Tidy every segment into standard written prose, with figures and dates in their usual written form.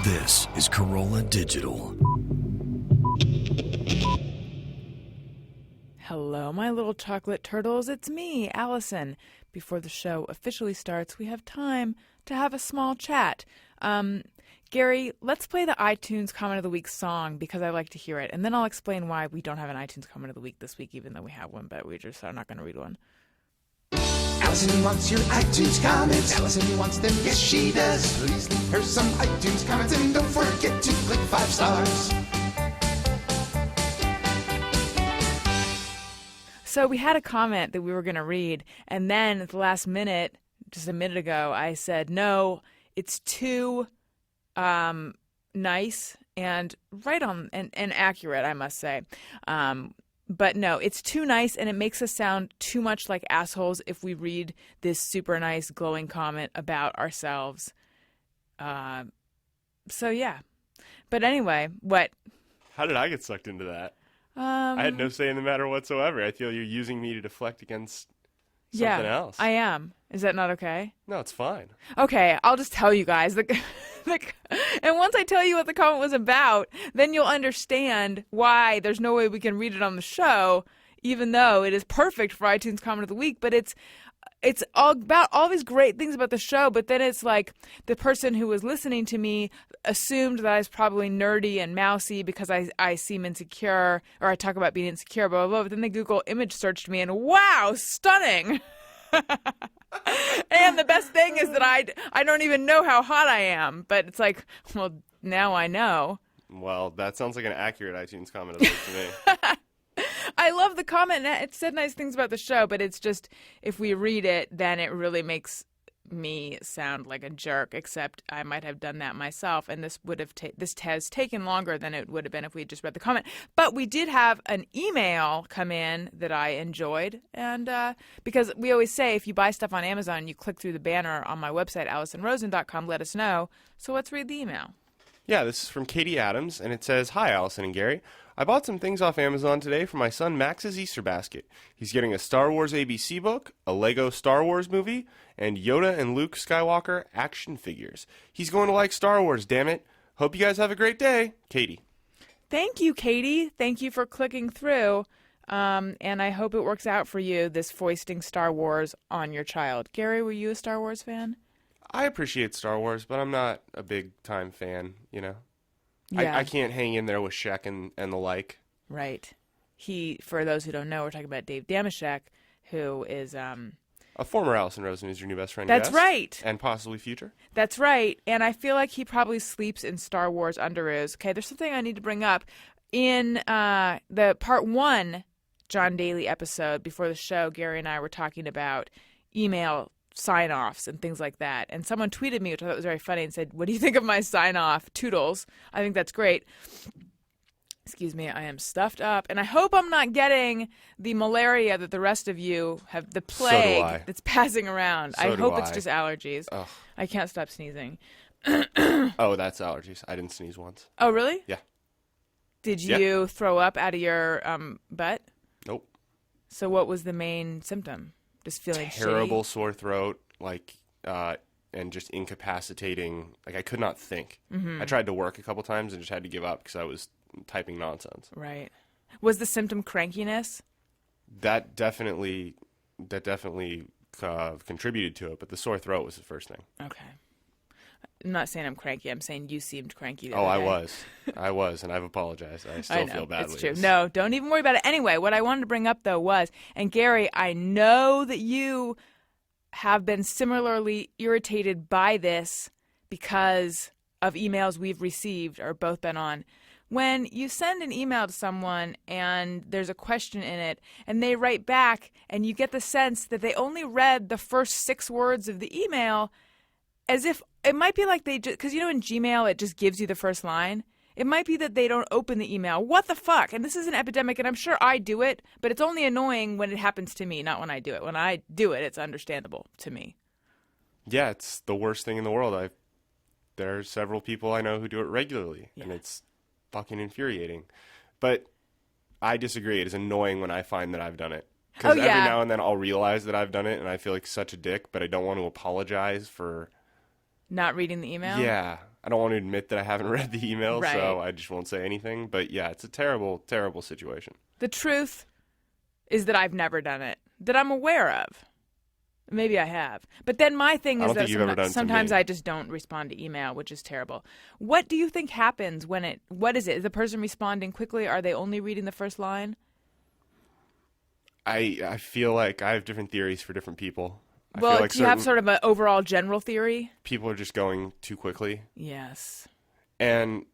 This is Corolla Digital. Hello, my little chocolate turtles. It's me, Allison. Before the show officially starts, we have time to have a small chat. Gary, let's play the iTunes Comment of the Week song because I like to hear it. And then I'll explain why we don't have an iTunes Comment of the Week this week, even though we have one, but we just are not going to read one. Allison wants your iTunes comments. Allison wants them, yes she does. Please leave her some iTunes comments and don't forget to click 5 stars. So we had a comment that we were going to read, and then at the last minute, just a minute ago, I said, no, it's too nice and right on and accurate, I must say. But no, it's too nice, and it makes us sound too much like assholes if we read this super nice, glowing comment about ourselves. So, yeah. But anyway, what? How did I get sucked into that? I had no say in the matter whatsoever. I feel you're using me to deflect against something else. I am. Is that not okay? No, it's fine. Okay, I'll just tell you guys. And once I tell you what the comment was about, then you'll understand why there's no way we can read it on the show, even though it is perfect for iTunes Comment of the Week. But it's all about all these great things about the show, but then it's like the person who was listening to me assumed that I was probably nerdy and mousy because I seem insecure, or I talk about being insecure, blah, blah, blah. But then they Google image searched me, and wow, stunning! And the best thing is that I don't even know how hot I am, but it's like, well, now I know. Well, that sounds like an accurate iTunes comment of the week to me. I love the comment. It said nice things about the show, but it's just, if we read it, then it really makes me sound like a jerk, except I might have done that myself, and this has taken longer than it would have been if we had just read the comment. But we did have an email come in that I enjoyed, and because we always say if you buy stuff on Amazon, you click through the banner on my website, AlisonRosen.com, let us know. So let's read the email. Yeah, this is from Katie Adams, and it says, "Hi, Allison and Gary. I bought some things off Amazon today for my son Max's Easter basket. He's getting a Star Wars ABC book, a Lego Star Wars movie, and Yoda and Luke Skywalker action figures. He's going to like Star Wars, damn it. Hope you guys have a great day. Katie." Thank you, Katie. Thank you for clicking through, and I hope it works out for you, this foisting Star Wars on your child. Gary, were you a Star Wars fan? I appreciate Star Wars, but I'm not a big-time fan, you know? Yeah. I can't hang in there with Shek and the like. Right. For those who don't know, we're talking about Dave Damashek, who is... A former Alison Rosen who's your new best friend. That's yes? right. And possibly future. That's right. And I feel like he probably sleeps in Star Wars underoos. Okay, there's something I need to bring up. In the part 1 Jon Daly episode before the show, Gary and I were talking about email sign-offs and things like that. And someone tweeted me, which I thought was very funny, and said, "What do you think of my sign-off? Toodles." I think that's great. Excuse me, I am stuffed up. And I hope I'm not getting the malaria that the rest of you have, the plague that's passing around. I hope it's just allergies. Ugh. I can't stop sneezing. Oh, that's allergies. I didn't sneeze once. Oh, really? Yeah. Did you throw up out of your butt? Nope. So what was the main symptom? Just feeling terrible shitty? Sore throat, and just incapacitating. Like, I could not think. Mm-hmm. I tried to work a couple times and just had to give up because I was typing nonsense. Right. Was the symptom crankiness? That definitely contributed to it, but the sore throat was the first thing. Okay. I'm not saying I'm cranky. I'm saying you seemed cranky the Oh, other day. I was, and I've apologized. I still feel badly. It's true. No, don't even worry about it. Anyway, what I wanted to bring up, though, was, and Gary, I know that you have been similarly irritated by this because of emails we've received or both been on. When you send an email to someone and there's a question in it and they write back and you get the sense that they only read the first 6 words of the email, as if it might be like they just, because in Gmail it just gives you the first line. It might be that they don't open the email. What the fuck? And this is an epidemic, and I'm sure I do it, but it's only annoying when it happens to me, not when I do it. When I do it, it's understandable to me. Yeah, it's the worst thing in the world. There are several people I know who do it regularly, and it's fucking infuriating. But I disagree. It is annoying when I find that I've done it. Because every now and then I'll realize that I've done it, and I feel like such a dick, but I don't want to apologize for... Not reading the email? Yeah. I don't want to admit that I haven't read the email, Right. so I just won't say anything. But yeah, it's a terrible, terrible situation. The truth is that I've never done it, that I'm aware of. Maybe I have. But then my thing I is don't that think you've ever done it to sometimes me. I just don't respond to email, which is terrible. What do you think happens when what is it? Is the person responding quickly? Are they only reading the first line? I feel like I have different theories for different people. I Well, feel like do you have sort of an overall general theory? people are just going too quickly. Yes. And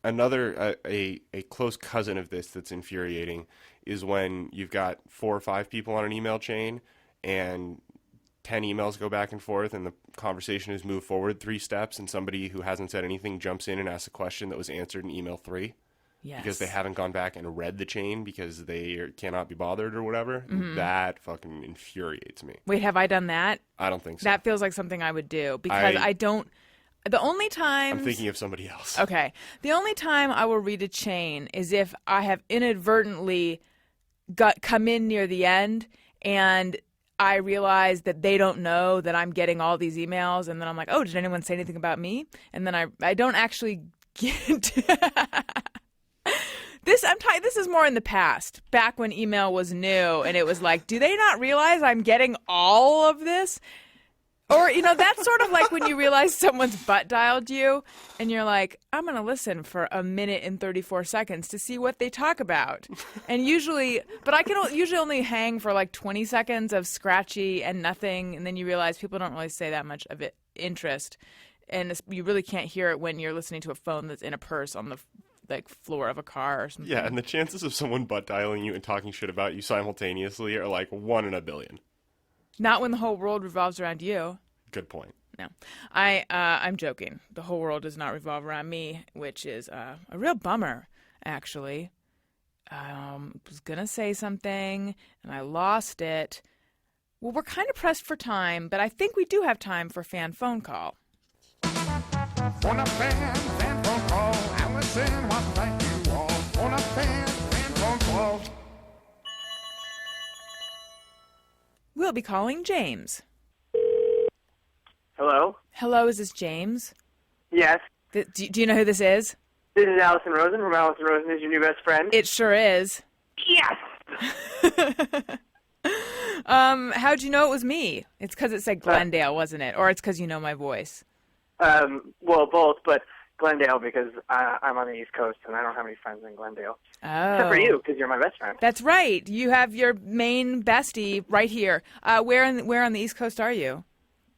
another a close cousin of this that's infuriating is when you've got 4 or 5 people on an email chain and 10 emails go back and forth and the conversation has moved forward 3 steps and somebody who hasn't said anything jumps in and asks a question that was answered in email 3 Yes. because they haven't gone back and read the chain because they cannot be bothered or whatever. That fucking infuriates me. Wait, have I done that? I don't think so. That feels like something I would do because I don't. The only time I'm thinking of somebody else. Okay. The only time I will read a chain is if I have inadvertently come in near the end and I realize that they don't know that I'm getting all these emails, and then I'm like, oh, did anyone say anything about me? And then I don't actually get this is more in the past, back when email was new and it was like, do they not realize I'm getting all of this? Or, that's sort of like when you realize someone's butt dialed you and you're like, I'm going to listen for 1 minute and 34 seconds to see what they talk about. And but I can usually only hang for like 20 seconds of scratchy and nothing. And then you realize people don't really say that much of interest. And you really can't hear it when you're listening to a phone that's in a purse on the floor of a car or something. Yeah, and the chances of someone butt dialing you and talking shit about you simultaneously are like 1 in a billion. Not when the whole world revolves around you. Good point. No, I'm joking. The whole world does not revolve around me, which is a real bummer, actually. Was gonna say something and I lost it. Well, we're kind of pressed for time, but I think we do have time for fan phone call. On a fan phone call, Alison wants like you all. On a fan phone call. We'll be calling James. Hello? Hello, is this James? Yes. Do you know who this is? This is Alison Rosen from Alison Rosen is Your New Best Friend. It sure is. Yes! How'd you know it was me? It's because it said Glendale, wasn't it? Or it's because you know my voice? Well, both, but Glendale because I'm on the East Coast and I don't have any friends in Glendale. Oh. Except for you, because you're my best friend. That's right. You have your main bestie right here. Where on the East Coast are you?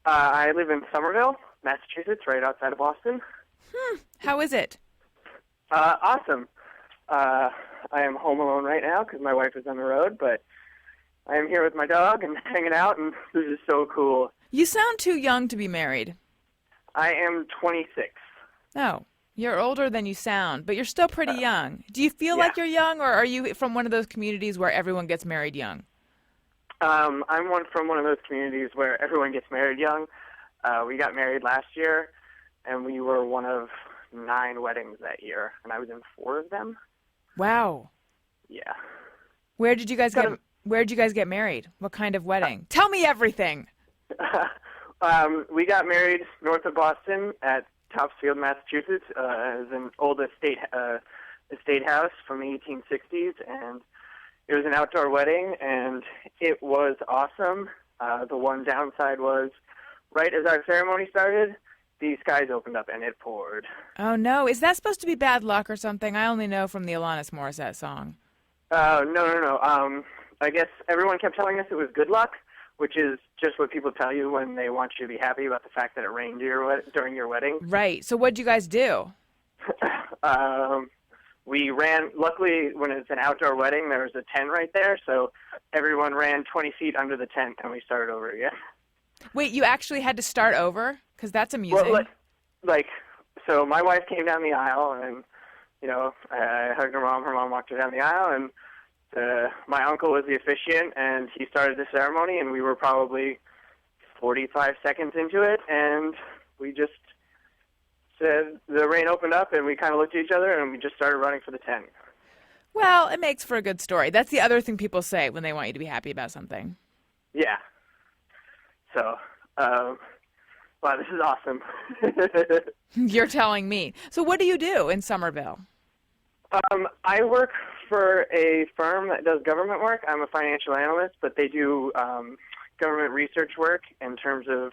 I live in Somerville, Massachusetts, right outside of Boston. How is it? Awesome. I am home alone right now because my wife is on the road, but I am here with my dog and hanging out, and this is so cool. You sound too young to be married. I am 26. No, you're older than you sound, but you're still pretty young. Do you feel yeah. like you're young, or are you from one of those communities where everyone gets married young? I'm from one of those communities where everyone gets married young. We got married last year, and we were one of 9 weddings that year, and I was in 4 of them. Wow. Yeah. Where did you guys get married? What kind of wedding? Tell me everything. We got married north of Boston at Topsfield, Massachusetts. It was an old estate house from the 1860s, and it was an outdoor wedding, and it was awesome. The one downside was, right as our ceremony started, the skies opened up and it poured. Oh, no. Is that supposed to be bad luck or something? I only know from the Alanis Morissette song. No. I guess everyone kept telling us it was good luck, which is just what people tell you when they want you to be happy about the fact that it rained during your wedding. Right. So what'd you guys do? We ran, luckily, when it's an outdoor wedding, there was a tent right there, so everyone ran 20 feet under the tent, and we started over again. Wait, you actually had to start over? Because that's amusing. Well, so my wife came down the aisle, and, I hugged her mom walked her down the aisle, and my uncle was the officiant, and he started the ceremony, and we were probably 45 seconds into it, and we just said the rain opened up, and we kind of looked at each other, and we just started running for the tent. Well, it makes for a good story. That's the other thing people say when they want you to be happy about something. Yeah. So, wow, this is awesome. You're telling me. So what do you do in Somerville? I work for a firm that does government work. I'm a financial analyst, but they do government research work in terms of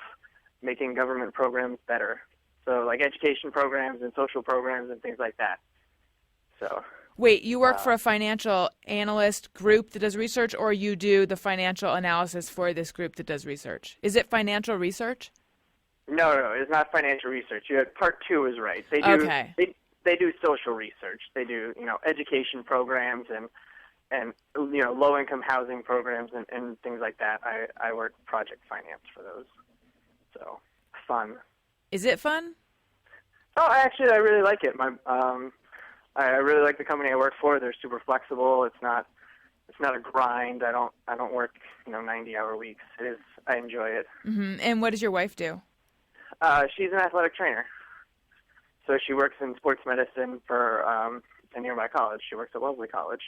making government programs better. So like education programs and social programs and things like that. So. Wait, you work for a financial analyst group that does research, or you do the financial analysis for this group that does research? Is it financial research? No, it's not financial research. Part 2 is right. They do. Okay. They do social research. They do, education programs and low-income housing programs and things like that. I work project finance for those. So, fun. Is it fun? Oh, actually, I really like it. I really like the company I work for. They're super flexible. It's not a grind. I don't work 90-hour weeks. I enjoy it. Mm-hmm. And what does your wife do? She's an athletic trainer. So she works in sports medicine for a nearby college. She works at Wellesley College.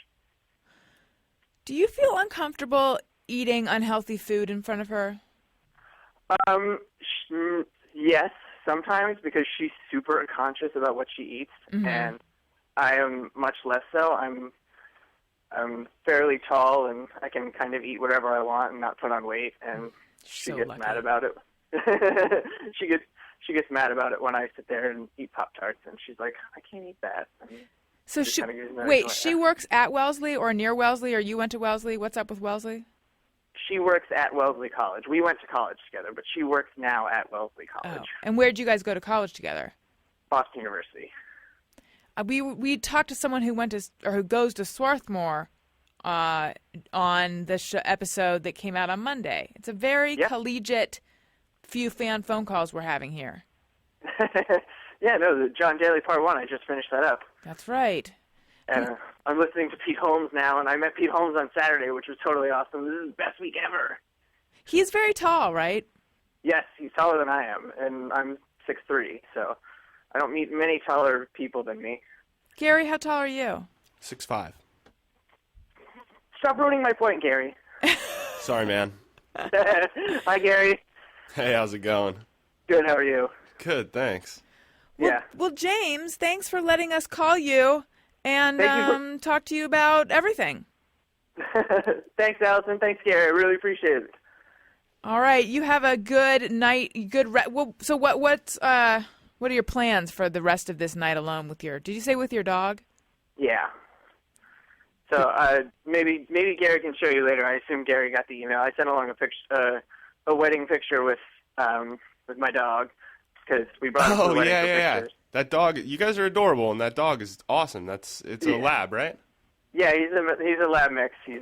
Do you feel uncomfortable eating unhealthy food in front of her? Yes, sometimes, because she's super conscious about what she eats, and I am much less so. I'm fairly tall, and I can kind of eat whatever I want and not put on weight, and she gets mad about it. She gets mad about it when I sit there and eat Pop-Tarts, and she's like, I can't eat that. So she works at Wellesley or near Wellesley, or you went to Wellesley? What's up with Wellesley? She works at Wellesley College. We went to college together, but she works now at Wellesley College. Oh. And where did you guys go to college together? Boston University. We talked to someone who who goes to Swarthmore on the episode that came out on Monday. It's a very collegiate few fan phone calls we're having here. Yeah, no, the Jon Daly Part 1, I just finished that up. That's right. And I'm listening to Pete Holmes now, and I met Pete Holmes on Saturday, which was totally awesome. This is the best week ever. He's very tall, right? Yes, he's taller than I am, and I'm 6'3", so I don't meet many taller people than me. Gary, how tall are you? 6'5". Stop ruining my point, Gary. Sorry, man. Hi, Gary. Hey, how's it going? Good, how are you? Good, thanks. Well, James, thanks for letting us call you and talk to you about everything. Thanks, Allison. Thanks, Gary. I really appreciate it. All right, you have a good night. So what are your plans for the rest of this night alone with your? Did you say with your dog? Yeah. So maybe Gary can show you later. I assume Gary got the email. I sent along a picture, a wedding picture with my dog, because we brought him to the wedding for pictures. That dog, you guys are adorable, and that dog is awesome. It's a lab, right? Yeah, he's a lab mix. He's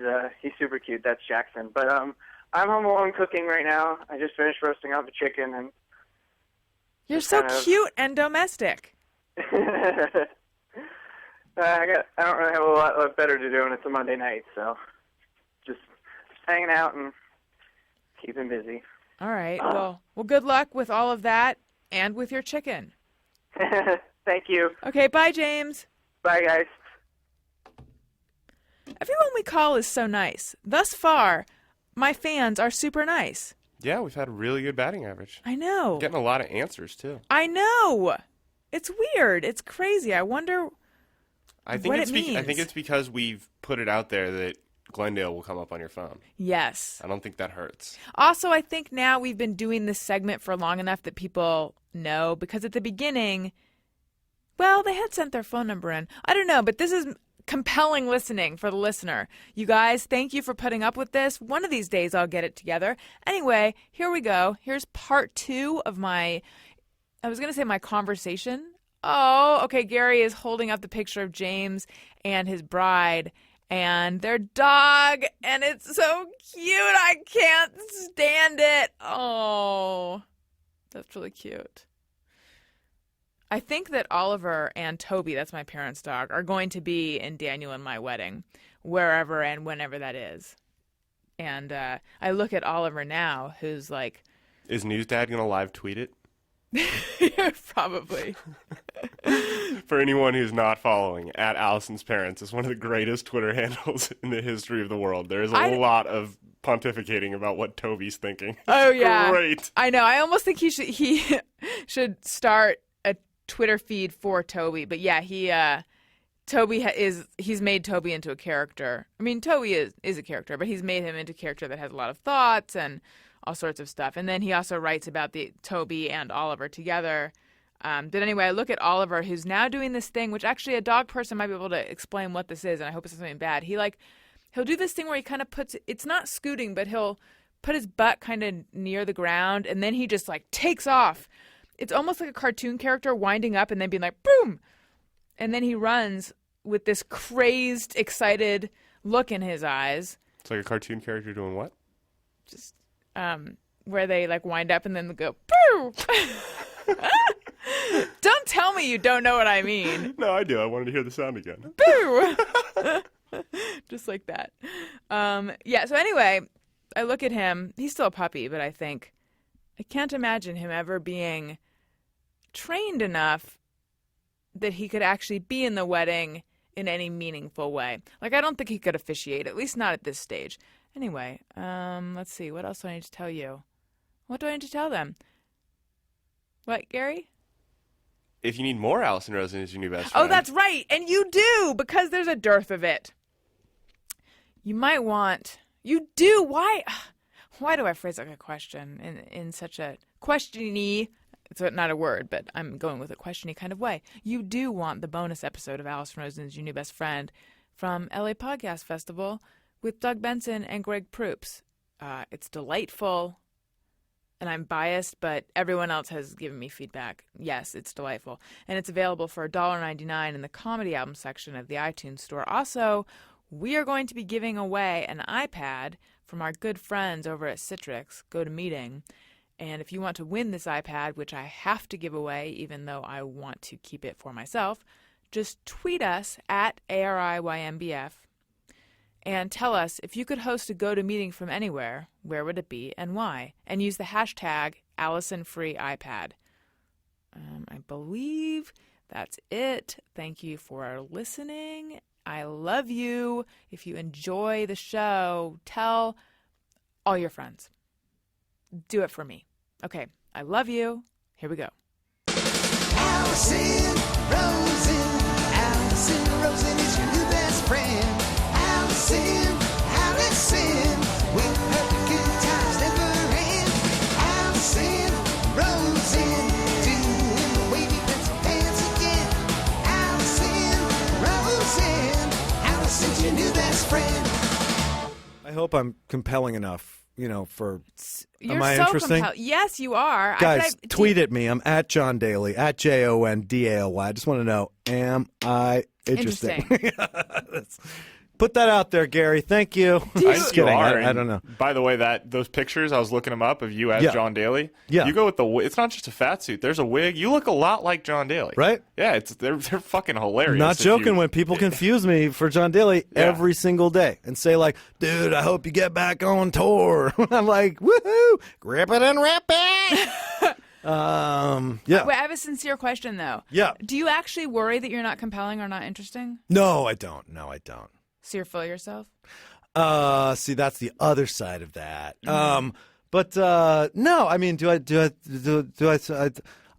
super cute. That's Jackson. But I'm home alone cooking right now. I just finished roasting up a chicken, and you're so cute and domestic. I don't really have a lot better to do, and it's a Monday night, so just hanging out and keeping busy. All right. Well, good luck with all of that and with your chicken. Thank you. Okay, bye, James. Bye, guys. Everyone we call is so nice. Thus far, my fans are super nice. Yeah, we've had a really good batting average. I know. Getting a lot of answers, too. I know. It's weird. It's crazy. I wonder what it means. I think it's because we've put it out there that Glendale will come up on your phone. Yes. I don't think that hurts. Also, I think now we've been doing this segment for long enough that people know, because at the beginning, well, they had sent their phone number in. I don't know, but this is compelling listening for the listener. You guys, thank you for putting up with this. One of these days I'll get it together. Anyway, here we go. Here's part 2 of my conversation. Oh, okay, Gary is holding up the picture of James and his bride and their dog, and it's so cute. I can't stand it. Oh, that's really cute. I think that Oliver and Toby, that's my parents' dog, are going to be in Daniel and my wedding, wherever and whenever that is. And I look at Oliver now, who's like... Is News Dad going to live tweet it? Probably. For anyone who's not following, at Allison's Parents is one of the greatest Twitter handles in the history of the world. There is a lot of pontificating about what Toby's thinking. Oh yeah, great. I know. I almost think he should start a Twitter feed for Toby. But yeah, he's made Toby into a character. I mean, Toby is a character, but he's made him into a character that has a lot of thoughts and all sorts of stuff. And then he also writes about the Toby and Oliver together. But anyway, I look at Oliver, who's now doing this thing, which actually a dog person might be able to explain what this is, and I hope it's not something bad. He'll do this thing where he kind of it's not scooting, but he'll put his butt kind of near the ground, and then he just like takes off. It's almost like a cartoon character winding up and then being like, boom! And then he runs with this crazed, excited look in his eyes. It's like a cartoon character doing what? Just where they like wind up and then they go, boo! Don't tell me you don't know what I mean. No, I do. I wanted to hear the sound again. Boo! Just like that. Yeah, so anyway, I look at him. He's still a puppy, but I can't imagine him ever being trained enough that he could actually be in the wedding in any meaningful way. Like, I don't think he could officiate, at least not at this stage. Anyway, let's see. What else do I need to tell you? What do I need to tell them? What, Gary? If you need more Alison Rosen as your new best friend. Oh, that's right. And you do, because there's a dearth of it. You might want... You do. Why do I phrase like a question in such a questiony... It's not a word, but I'm going with a questiony kind of way. You do want the bonus episode of Alison Rosen's Your New Best Friend from LA Podcast Festival with Doug Benson and Greg Proops. It's delightful, and I'm biased, but everyone else has given me feedback. Yes, it's delightful. And it's available for $1.99 in the comedy album section of the iTunes store. Also, we are going to be giving away an iPad from our good friends over at Citrix, GoToMeeting. And if you want to win this iPad, which I have to give away even though I want to keep it for myself, just tweet us at ARIYMBF and tell us if you could host a GoToMeeting from anywhere, where would it be and why? And use the hashtag AlisonFreeIPad. I believe that's it. Thank you for listening. I love you. If you enjoy the show, tell all your friends. Do it for me. Okay, I love you. Here we go. Alison Rosen. Alison Rosen is your new best friend. Alison, with her good times never end. Alison Rosen, doing the wavy pencil dance again. Allison's your new best friend. I hope I'm compelling enough. You're am I so interesting? Yes, you are. Guys, tweet at me. I'm at Jon Daly, at JONDALY. I just want to know, am I interesting? Put that out there, Gary. Thank you. Just kidding. I don't know. By the way, those pictures, I was looking them up of you as Jon Daly. Yeah. You go with it's not just a fat suit. There's a wig. You look a lot like Jon Daly. Right? Yeah, they're fucking hilarious. Not joking when people confuse me for Jon Daly every single day and say like, dude, I hope you get back on tour. I'm like, woohoo, grip it and rip it. Yeah. Wait, I have a sincere question though. Yeah. Do you actually worry that you're not compelling or not interesting? No, I don't. So you're full of yourself? See, that's the other side of that. But no, I mean, do I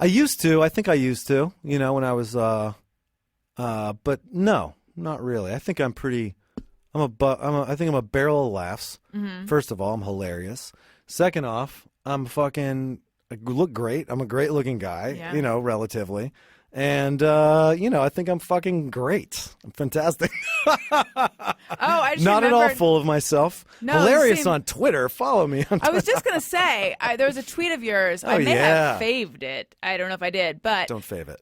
used to. I think I used to, when I was, but no, not really. I think I think I'm a barrel of laughs. Mm-hmm. First of all, I'm hilarious. Second off, I look great. I'm a great looking guy, relatively. And, I think I'm fucking great. I'm fantastic. I just Not remembered... at all full of myself. No, hilarious on Twitter. Follow me on Twitter. I was just going to say, there was a tweet of yours. I may have faved it. I don't know if I did, but... Don't fave it.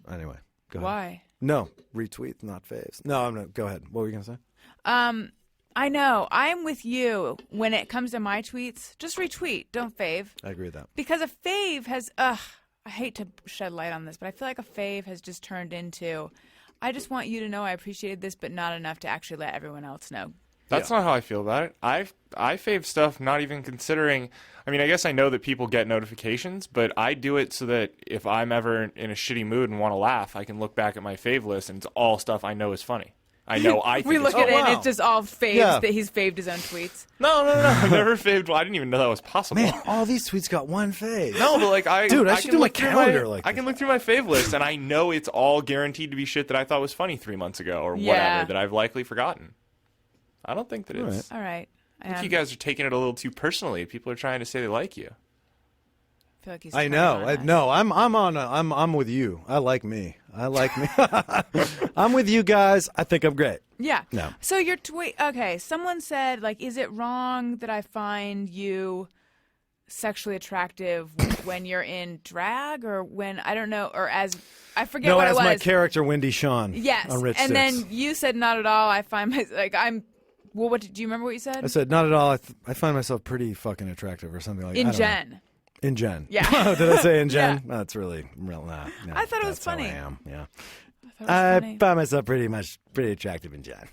Anyway, go ahead. Why? No, retweets, not faves. No, I'm not. Go ahead. What were you going to say? I know. I'm with you when it comes to my tweets. Just retweet. Don't fave. I agree with that. Because a fave has... I hate to shed light on this, but I feel like a fave has just turned into, I just want you to know I appreciated this, but not enough to actually let everyone else know. That's not how I feel about it. I fave stuff not even considering. I mean, I guess I know that people get notifications, but I do it so that if I'm ever in a shitty mood and want to laugh, I can look back at my fave list and it's all stuff I know is funny. I know I think We look it's at it funny. and it's just all faves Yeah. that he's faved his own tweets. No. I've never faved. Well, I didn't even know that was possible. Man, all these tweets got one fave. No, but like Dude, I should can do my look through calendar like I can this. look through my fave list and I know it's all guaranteed to be shit that I thought was funny 3 months ago or Yeah. whatever that I've likely forgotten. I don't think that it's. All right. I think you guys are taking it a little too personally. People are trying to say they like you. feel like he's I turning know. on us. No, I'm with you. I like me. I'm with you guys. I think I'm great. Yeah. No. So your tweet. Okay. Someone said, like, is it wrong that I find you sexually attractive when you're in drag or when I don't know or as I forget No, what it as was. my character Wendy Shawn. Yes. On Rich and Six. then you said not at all. I find my like I'm. Well, what do you remember what you said? I said not at all. I find myself pretty fucking attractive or something like that. in Jen. In Jen. Yeah. Did I say in Jen? Yeah. That's really real. Nah, no, I thought it was that's how funny. I am. Yeah. That was I funny. find myself pretty attractive in Jen.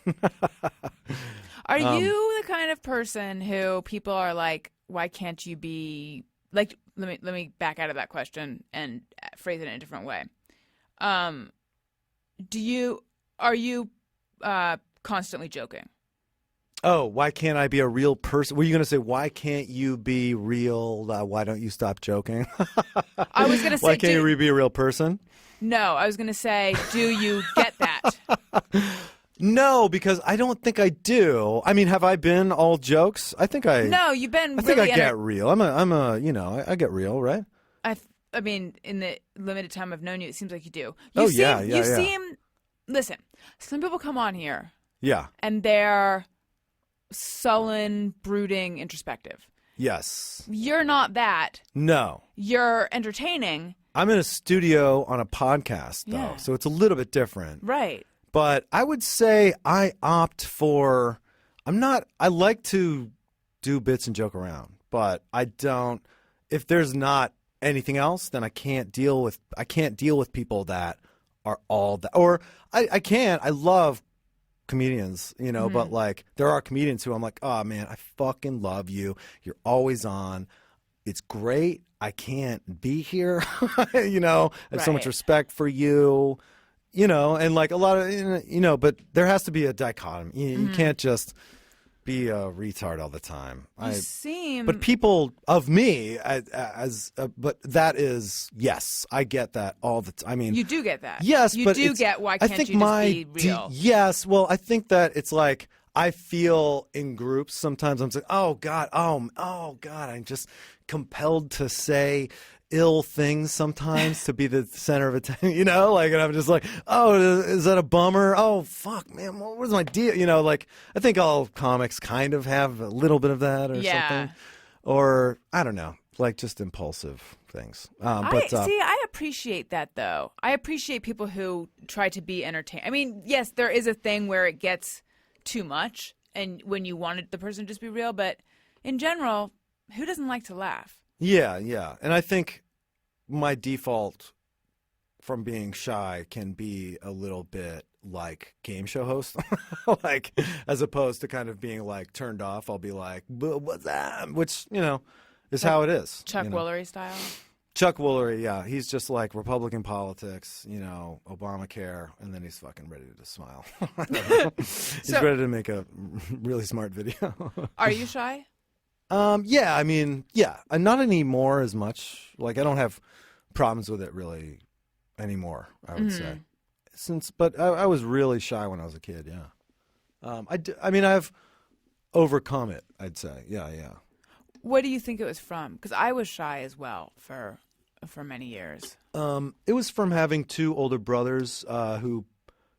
Are you the kind of person who people are like, why can't you be like? Let me back out of that question and phrase it in a different way. Are you constantly joking? Oh, why can't I be a real person? Were you going to say, why can't you be real? Why don't you stop joking? I was gonna say, why can't you be a real person? No, I was gonna say, do you get that? No, because I don't think I do. I mean, have I been all jokes? I think I. No, you've been. I think really I get real. I'm a. I get real, right? I mean, in the limited time I've known you, it seems like you do. Oh, You yeah. seem. Listen, some people come on here Yeah. and they're sullen, brooding, introspective. Yes. You're not that. No. You're entertaining. I'm in a studio on a podcast, though, Yeah. so it's a little bit different. Right. But I would say I opt for. I like to do bits and joke around, but I don't. If there's not anything else, then I can't deal with people that are all that. Or I can't. I love comedians, but like there are comedians who I'm like, oh man, I fucking love you. You're always on. It's great. I can't be here. I have so much Right. respect for you. And like a lot of, but there has to be a dichotomy. You can't just be a retard all the time. You seem. But people of me, but that is, yes, I get that all the time. I mean, You do get that. yes, You but do it's- get why I can't think you my just be real? yes, well, I think that it's like I feel in groups sometimes. I'm like, oh God, I'm just compelled to say ill things sometimes to be the center of attention, and I'm just like, oh, is that a bummer? Oh, fuck, man, what's my deal? Like, I think all comics kind of have a little bit of that or Yeah. something. Or, I don't know, like just impulsive things. I appreciate that, though. I appreciate people who try to be entertaining. I mean, yes, there is a thing where it gets too much and when you wanted the person to just be real, but in general, who doesn't like to laugh? Yeah. And I think my default from being shy can be a little bit like game show host, like as opposed to kind of being like turned off. I'll be like, what's that? Which, is how it is. Chuck Woolery style? Chuck Woolery, yeah. He's just like Republican politics, Obamacare, and then he's fucking ready to smile. He's ready to make a really smart video. Are you shy? Yeah, I mean, yeah, not anymore as much. Like, I don't have problems with it really anymore, I would say. But I was really shy when I was a kid, yeah. I've overcome it, I'd say. Yeah. What do you think it was from? Because I was shy as well for many years. It was from having two older brothers who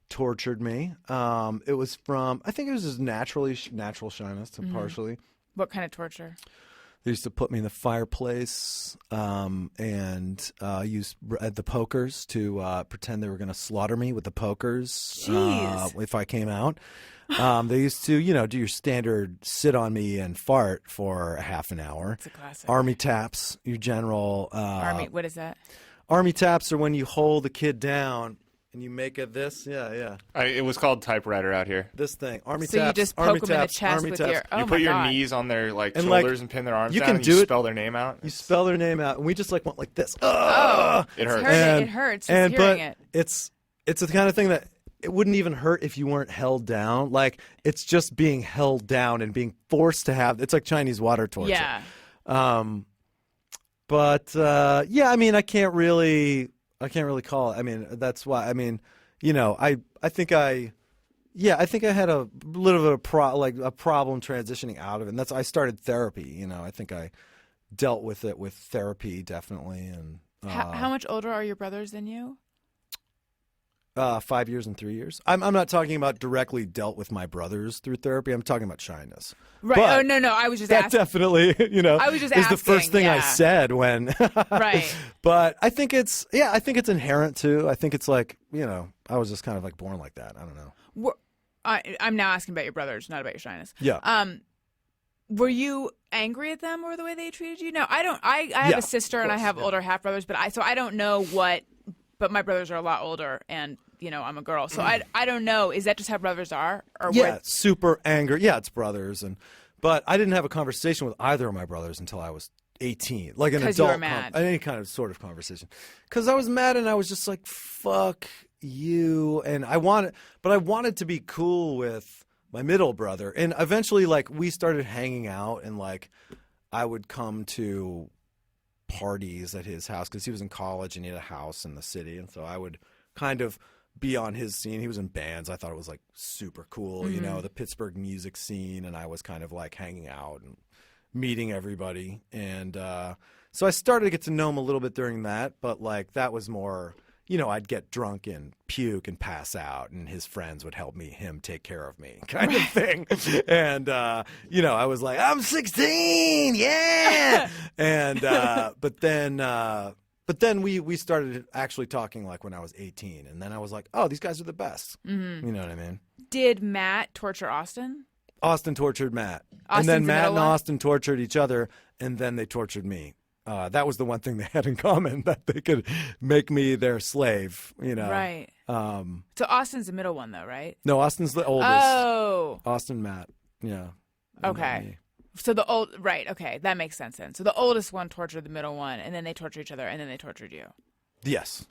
tortured me. It was from, I think it was just natural shyness, partially. What kind of torture? They used to put me in the fireplace and use the pokers to pretend they were going to slaughter me with the pokers if I came out. They used to, do your standard sit on me and fart for half an hour. It's a classic. Army taps, your general. Army, what is that? Army taps are when you hold the kid down and you make it this. Yeah. It was called typewriter out here. This thing. Army So taps. you just army poke them in the taps, chest army with taps. your. Oh You my put your God. knees on their like And, like, shoulders and pin their arms you down can and do you it- spell their name out. You spell their name out, and we just like went like this. Ugh! It hurts. It hurts just hearing but it. it's the kind of thing that it wouldn't even hurt if you weren't held down. Like it's just being held down and being forced to have. It's like Chinese water torture. Yeah. But yeah, I mean, I can't really call it. I mean, that's why. I mean, I think I had a little bit of a problem transitioning out of it. And I started therapy. I think I dealt with it with therapy definitely. And How much older are your brothers than you? 5 years and 3 years. I'm not talking about directly dealt with my brothers through therapy. I'm talking about shyness. Right. But Oh no, I was just that asking. definitely, I was just is the first asking, thing I yeah. said when. Right. But I think it's inherent too. I think it's like, I was just kind of like born like that. I don't know. I'm now asking about your brothers, not about your shyness. Yeah. Were you angry at them over the way they treated you? No, I don't. I have Yeah, a sister and I of course, have yeah. older half brothers, but I don't know what. But my brothers are a lot older, and I'm a girl, so I don't know. Is that just how brothers are? Or Yeah, super angry. Yeah, it's brothers, but I didn't have a conversation with either of my brothers until I was 18, like an 'Cause you adult. were mad. Any kind of sort of conversation, because I was mad and I was just like, "Fuck you," and I wanted to be cool with my middle brother, and eventually, like, we started hanging out, and like, I would come to parties at his house because he was in college and he had a house in the city, and so I would kind of be on his scene. He was in bands. I thought it was like super cool, the Pittsburgh music scene, and I was kind of like hanging out and meeting everybody. And so I started to get to know him a little bit during that, but like that was more, I'd get drunk and puke and pass out, and his friends would help him take care of me kind of thing. And, I was like, I'm 16. Yeah. And, but then we started actually talking like when I was 18, and then I was like, oh, these guys are the best. Mm-hmm. You know what I mean? Did Matt torture Austin? Austin tortured Matt. Austin's and then the Matt middle and one? Austin tortured each other, and then they tortured me. That was the one thing they had in common, that they could make me their slave, Right. So Austin's the middle one, though, right? No, Austin's the oldest. Oh. Austin, Matt. Yeah. And then Okay. me. So right, okay, that makes sense then. So the oldest one tortured the middle one, and then they tortured each other, and then they tortured you. Yes.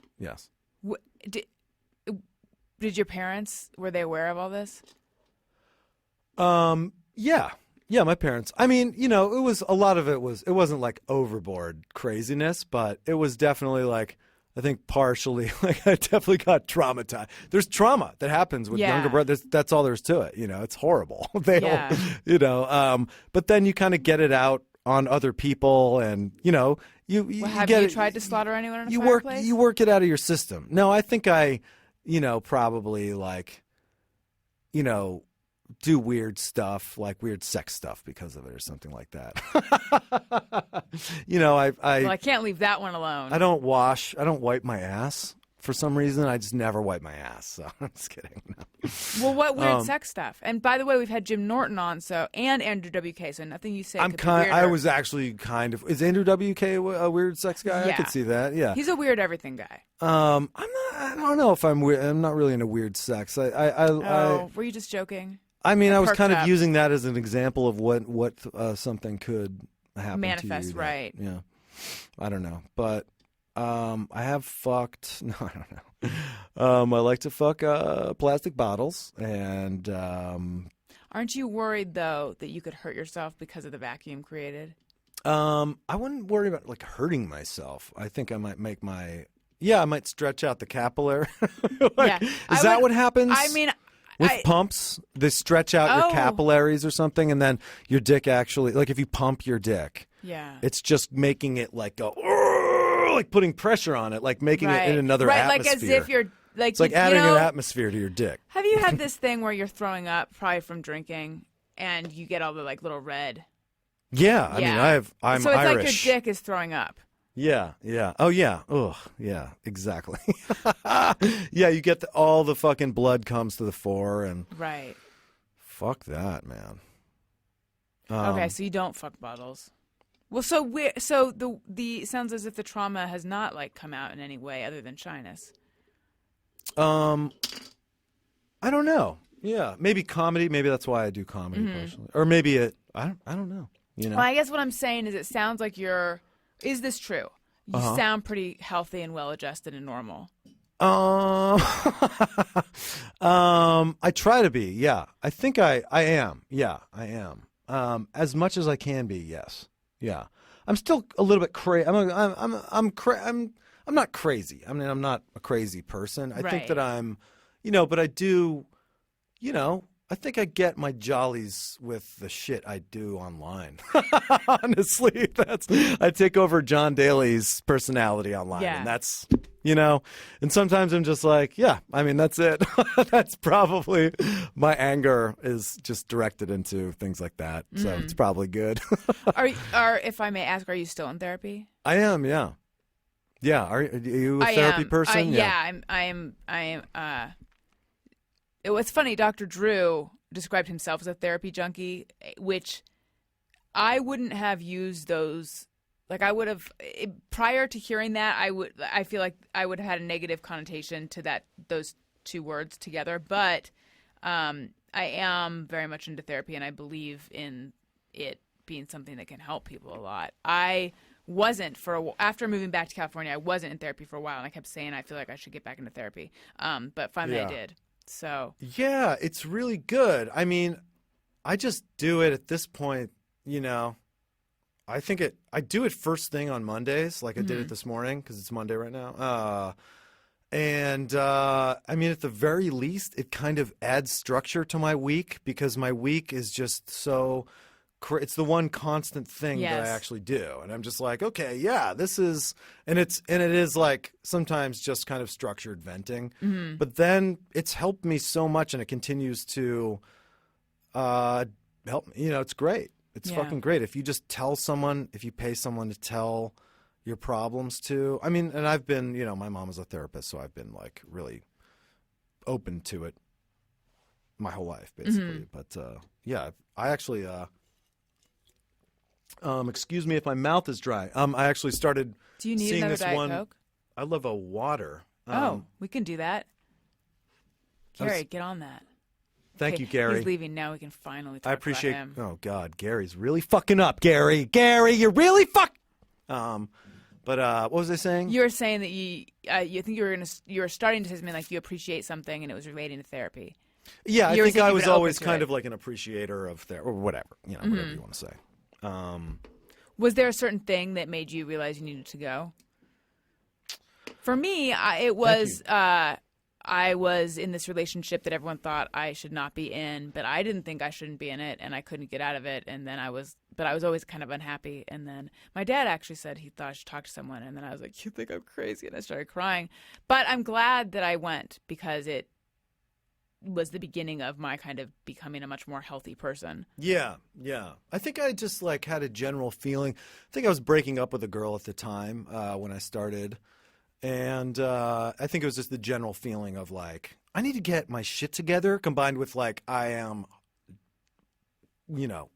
Did your parents, were they aware of all this? Yeah. Yeah, my parents. I mean, it was a lot of it wasn't like overboard craziness, but it was definitely like, I think partially, like I definitely got traumatized. There's trauma that happens with Yeah. younger brothers. That's all there is to it. It's horrible. Yeah. But then you kind of get it out on other people, and Well, you have get you it- tried to slaughter anyone in a you fireplace? work it out of your system. No, I think I, probably like, do weird stuff, like weird sex stuff because of it or something like that. Well, I can't leave that one alone. I don't wipe my ass for some reason. I just never wipe my ass. So I'm just kidding. No. Well, what weird sex stuff? And by the way, we've had Jim Norton on, and Andrew WK, so nothing you say could be weirder. I was actually kind of. Is Andrew WK a weird sex guy? I Yeah. could see that. Yeah. He's a weird everything guy. I'm not. I don't know if I'm weird. I'm not really into weird sex. Were you just joking? I mean, I was perked kind of up. using that as an example of what something could happen Manifest, to you. right. Yeah. I don't know. But I have fucked. No, I don't know. I like to fuck plastic bottles. And Aren't you worried, though, that you could hurt yourself because of the vacuum created? I wouldn't worry about like hurting myself. I think I might make I might stretch out the capillary. Yeah. Is that what happens? I mean, with pumps, they stretch out your Oh. capillaries or something, and then your dick actually, like if you pump your dick, yeah. it's just making it like go, like putting pressure on it, like making it in another right, atmosphere. like as if you're like it's like you adding know, an atmosphere to your dick. Have you had this thing where you're throwing up, probably from drinking, and you get all the like little red? Yeah, I mean, I'm so it's Irish. like your dick is throwing up. Yeah. Oh yeah. Ugh. Yeah. Exactly. Yeah, you get all the fucking blood comes to the fore, and Right. fuck that, man. Okay, so you don't fuck bottles. Well, so the sounds as if the trauma has not like come out in any way other than shyness. I don't know. Yeah, maybe comedy. Maybe that's why I do comedy partially, or maybe I don't know. You know. Well, I guess what I'm saying is, it sounds like you're. Is this true? You sound pretty healthy and well-adjusted and normal. I try to be. Yeah, I think I am. Yeah, I am. As much as I can be. Yes. Yeah. I'm still a little bit crazy. I'm not crazy. I mean, I'm not a crazy person. I think that I'm, but I do, I think I get my jollies with the shit I do online. Honestly, I take over Jon Daly's personality online, and that's, and sometimes I'm just like, yeah, I mean, that's it. That's probably my anger is just directed into things like that. So it's probably good. Are if I may ask, are you still in therapy? I am, yeah. Yeah, are you a therapy person? I am. It was funny. Dr. Drew described himself as a therapy junkie, which I wouldn't have used those. Like, I would have prior to hearing that. I feel like I would have had a negative connotation to those two words together. But I am very much into therapy, and I believe in it being something that can help people a lot. I wasn't after moving back to California. I wasn't in therapy for a while, and I kept saying I feel like I should get back into therapy. But finally I did. So yeah, it's really good. I mean, I just do it at this point. I do it first thing on Mondays, like I did it this morning because it's Monday right now. I mean, at the very least, it kind of adds structure to my week because my week is just so. It's the one constant thing that I actually do, and I'm just like, okay, yeah, this is, and it is like sometimes just kind of structured venting, but then it's helped me so much, and it continues to help me. It's great. It's fucking great if you just tell someone, if you pay someone to tell your problems to. I mean, and I've been, my mom is a therapist, so I've been like really open to it my whole life, basically. But yeah, I actually. Excuse me if my mouth is dry. I actually started Do you need seeing another this Diet one. Coke? I love a water. We can do that. Gary, get on that. Thank you, Gary. He's leaving now. We can finally talk I appreciate. about him. Oh God, Gary's really fucking up. Gary, you're really fuck. But what was I saying? You were saying that you think you were starting to say something like you appreciate something, and it was relating to therapy. Yeah, I think I was always kind it. of like an appreciator of therapy, or whatever, whatever you want to say. Was there a certain thing that made you realize you needed to go? For me, it was I was in this relationship that everyone thought I should not be in, but I didn't think I shouldn't be in it, and I couldn't get out of it. And then I was always kind of unhappy. And then my dad actually said he thought I should talk to someone, and then I was like, "You think I'm crazy?" And I started crying. But I'm glad that I went because it was the beginning of my kind of becoming a much more healthy person. Yeah. I think I just like had a general feeling. I think I was breaking up with a girl at the time when I started. And I think it was just the general feeling of like, I need to get my shit together combined with like, I am,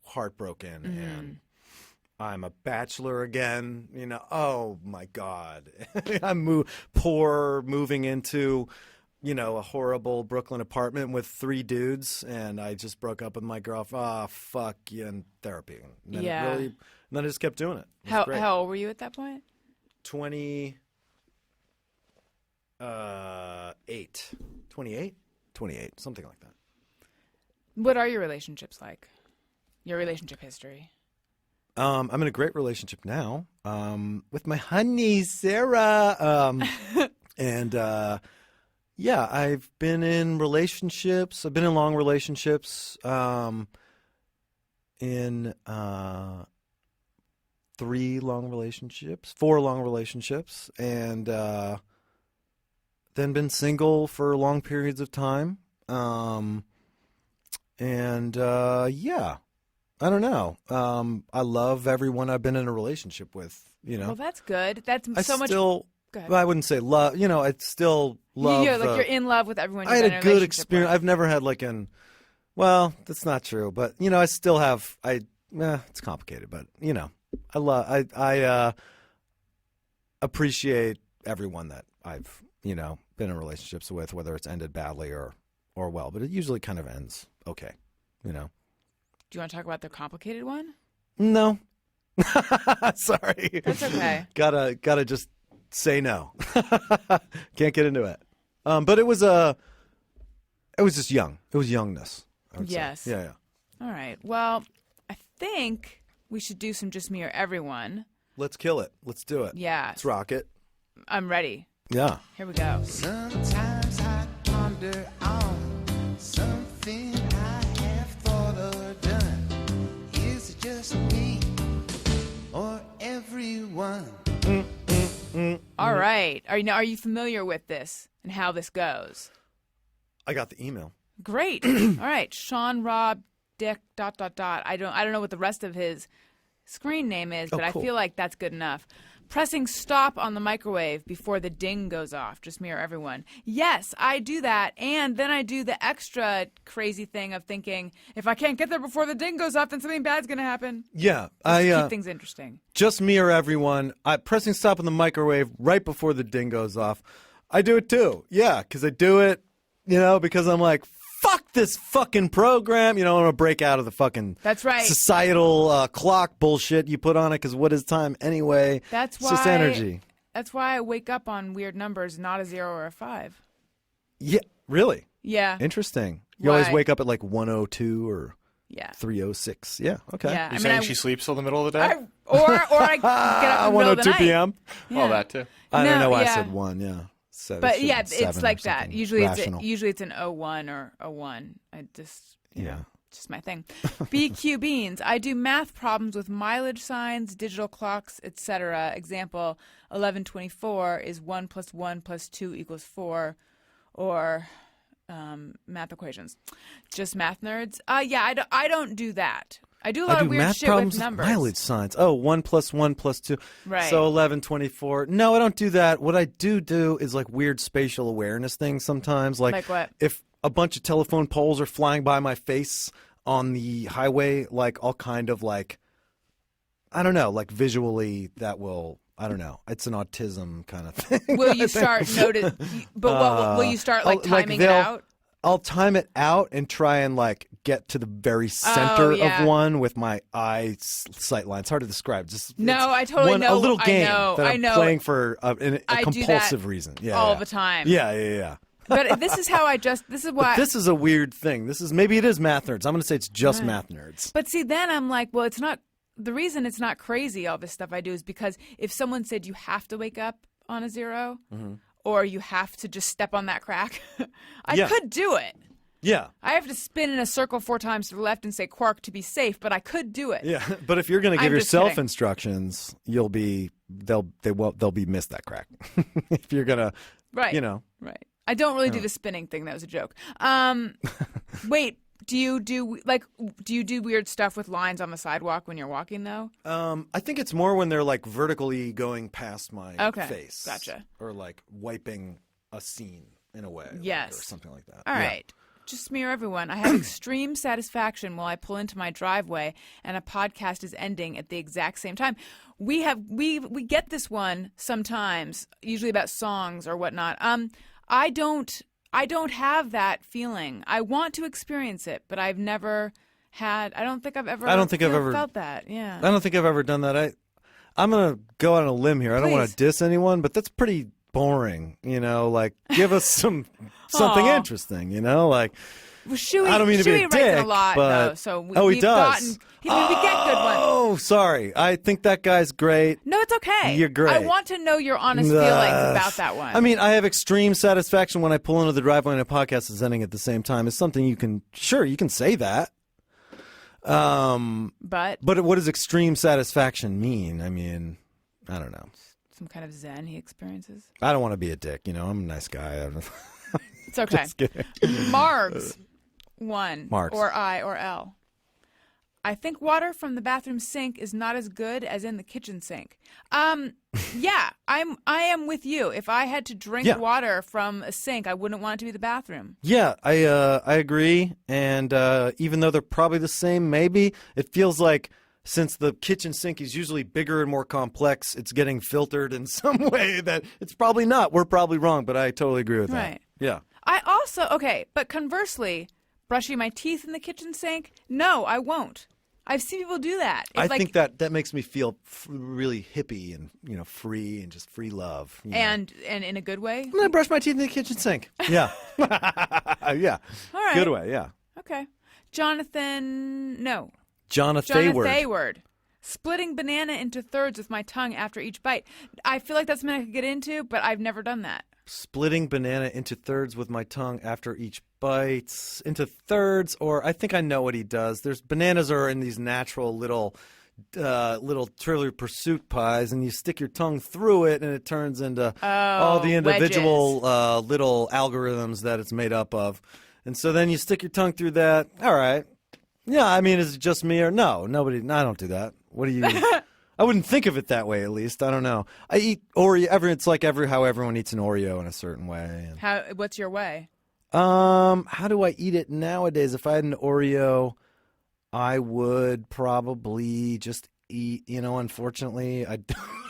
heartbroken and I'm a bachelor again, oh my God. I'm poor moving into, a horrible Brooklyn apartment with 3 dudes, and I just broke up with my girlfriend. Oh, fuck you, in therapy. And then and then I just kept doing it. How old were you at that point? 28, 28, something like that. What are your relationships like? Your relationship history? I'm in a great relationship now with my honey, Sarah. And yeah, I've been in relationships. I've been in long relationships in 3 long relationships, 4 long relationships, and then been single for long periods of time. Yeah, I don't know. I love everyone I've been in a relationship with, Well, that's good. That's so much. Go ahead. I wouldn't say love. I still love. You're in love with everyone. I had a good experience. I've never had like well, that's not true, but I still have. It's complicated, but I appreciate everyone that I've been in relationships with, whether it's ended badly or well, but it usually kind of ends okay, Do you want to talk about the complicated one? No. Sorry. That's okay. Gotta just say no. Can't get into it. But it was just young. It was youngness. I would say. Yes. Yeah. All right. Well, I think we should do some Just Me or Everyone. Let's kill it. Let's do it. Yeah. Let's rock it. I'm ready. Yeah. Here we go. Sometimes I ponder on something I have thought or done. Is it just me or everyone? All right. Are you familiar with this and how this goes? I got the email. Great. All right. Sean Rob Dick ... I don't know what the rest of his screen name is, but cool. I feel like that's good enough. Pressing stop on the microwave before the ding goes off. Just me or everyone. Yes, I do that. And then I do the extra crazy thing of thinking, if I can't get there before the ding goes off, then something bad's going to happen. Yeah. Keep things interesting. Just me or everyone. Pressing stop on the microwave right before the ding goes off. I do it too. Yeah, because I do it, because I'm like, fuck this fucking program. I want to break out of the fucking That's right. societal clock bullshit you put on it because what is time anyway? That's it's just energy. That's why I wake up on weird numbers, not a 0 or a 5. Yeah, really? Yeah. Interesting. You always Why? wake up at like 1:02 or Yeah. 3:06. Yeah, okay. Yeah. You saying she sleeps till the middle of the day? or I get up in the middle of the 1:02 night. p.m. Yeah. Well, that too. I don't No, know why yeah. I said 1, yeah. But yeah, it's 7 like or that. something Usually rational. it's an 01 or a 1. I just Yeah. it's just my thing. BQ Beans. I do math problems with mileage signs, digital clocks, etc. Example: 1124 is 1 + 1 + 2 = 4, or math equations. Just math nerds. Yeah, I don't do that. I do a lot of weird math shit problems with numbers. mileage signs. Oh, 1 + 1 + 2. Right. So 1124. No, I don't do that. What I do is like weird spatial awareness things sometimes. Like what? if a bunch of telephone poles are flying by my face on the highway, like I'll kind of like, I don't know, like visually that will, I don't know. It's an autism kind of thing. Will you start notice? But what will you start like timing it out? I'll time it out and try and like get to the very center yeah. of one with my eye sight line. It's hard to describe. Just No, it's I totally know. A little game I that I'm know. playing for a I do that compulsive reason. Yeah, all yeah. the time. Yeah. But this is how this is why. But this is a weird thing. Maybe it is math nerds. I'm going to say it's just math nerds. But see, then I'm like, well, it's not. The reason it's not crazy, all this stuff I do, is because if someone said you have to wake up on a 0, or you have to just step on that crack, I could do it. Yeah. I have to spin in a circle 4 times to the left and say quark to be safe, but I could do it. Yeah, but if you're going to give I'm just yourself kidding. instructions, they'll be missed that crack. If you're going to, Right. Right. I don't really do the spinning thing. That was a joke. Wait, do you do weird stuff with lines on the sidewalk when you're walking though? I think it's more when they're like vertically going past my Okay, face. gotcha. Or like wiping a scene in a way. Yes. Or something like that. All Yeah. right. Just me or everyone. I have extreme satisfaction while I pull into my driveway and a podcast is ending at the exact same time. We get this one sometimes, usually about songs or whatnot. I don't have that feeling. I want to experience it, but I've never had. I don't think I've ever felt that. Yeah. I don't think I've ever done that. I'm going to go out on a limb here. I don't want Please. to diss anyone, but that's pretty boring, like give us something Aw. interesting, like Well, Shuey, I don't mean to be a Shuey writes it dick, a lot, but though, so he we've does. we get good ones. Oh, sorry. I think that guy's great. No, it's okay. You're great. I want to know your honest feelings about that one. I mean, I have extreme satisfaction when I pull into the driveway and a podcast is ending at the same time. It's something you can say that. but What does extreme satisfaction mean? I mean, I don't know. some kind of zen he experiences. I don't want to be a dick. I'm a nice guy. It's okay. Just kidding. Margs, 1, Margs. or I, or L. I think water from the bathroom sink is not as good as in the kitchen sink. Yeah, I am with you. If I had to drink Yeah. water from a sink, I wouldn't want it to be the bathroom. Yeah, I agree. And even though they're probably the same, maybe it feels like since the kitchen sink is usually bigger and more complex, it's getting filtered in some way that it's probably not. We're probably wrong, but I totally agree with that. Right. Yeah. I also, but conversely, brushing my teeth in the kitchen sink, no, I won't. I've seen people do that. It's I think that makes me feel really hippie and free and just free love. And in a good way? I'm going to brush my teeth in the kitchen sink. Yeah. Yeah. All right. Good way, yeah. Okay. Jonathan Jonathan Hayward. Splitting banana into thirds with my tongue after each bite. I feel like that's something I could get into, but I've never done that. Splitting banana into thirds with my tongue after each bite. Into thirds, or I think I know what he does. Bananas are in these natural little Trivial Pursuit pies, and you stick your tongue through it, and it turns into all the individual little algorithms that it's made up of. And so then you stick your tongue through that. All right. Yeah, I mean, is it just me or no? Nobody. No, I don't do that. What do you? I wouldn't think of it that way. At least I don't know. I eat Oreo. It's like how everyone eats an Oreo in a certain way. And, what's your way? how do I eat it nowadays? If I had an Oreo, I would probably just eat. Unfortunately,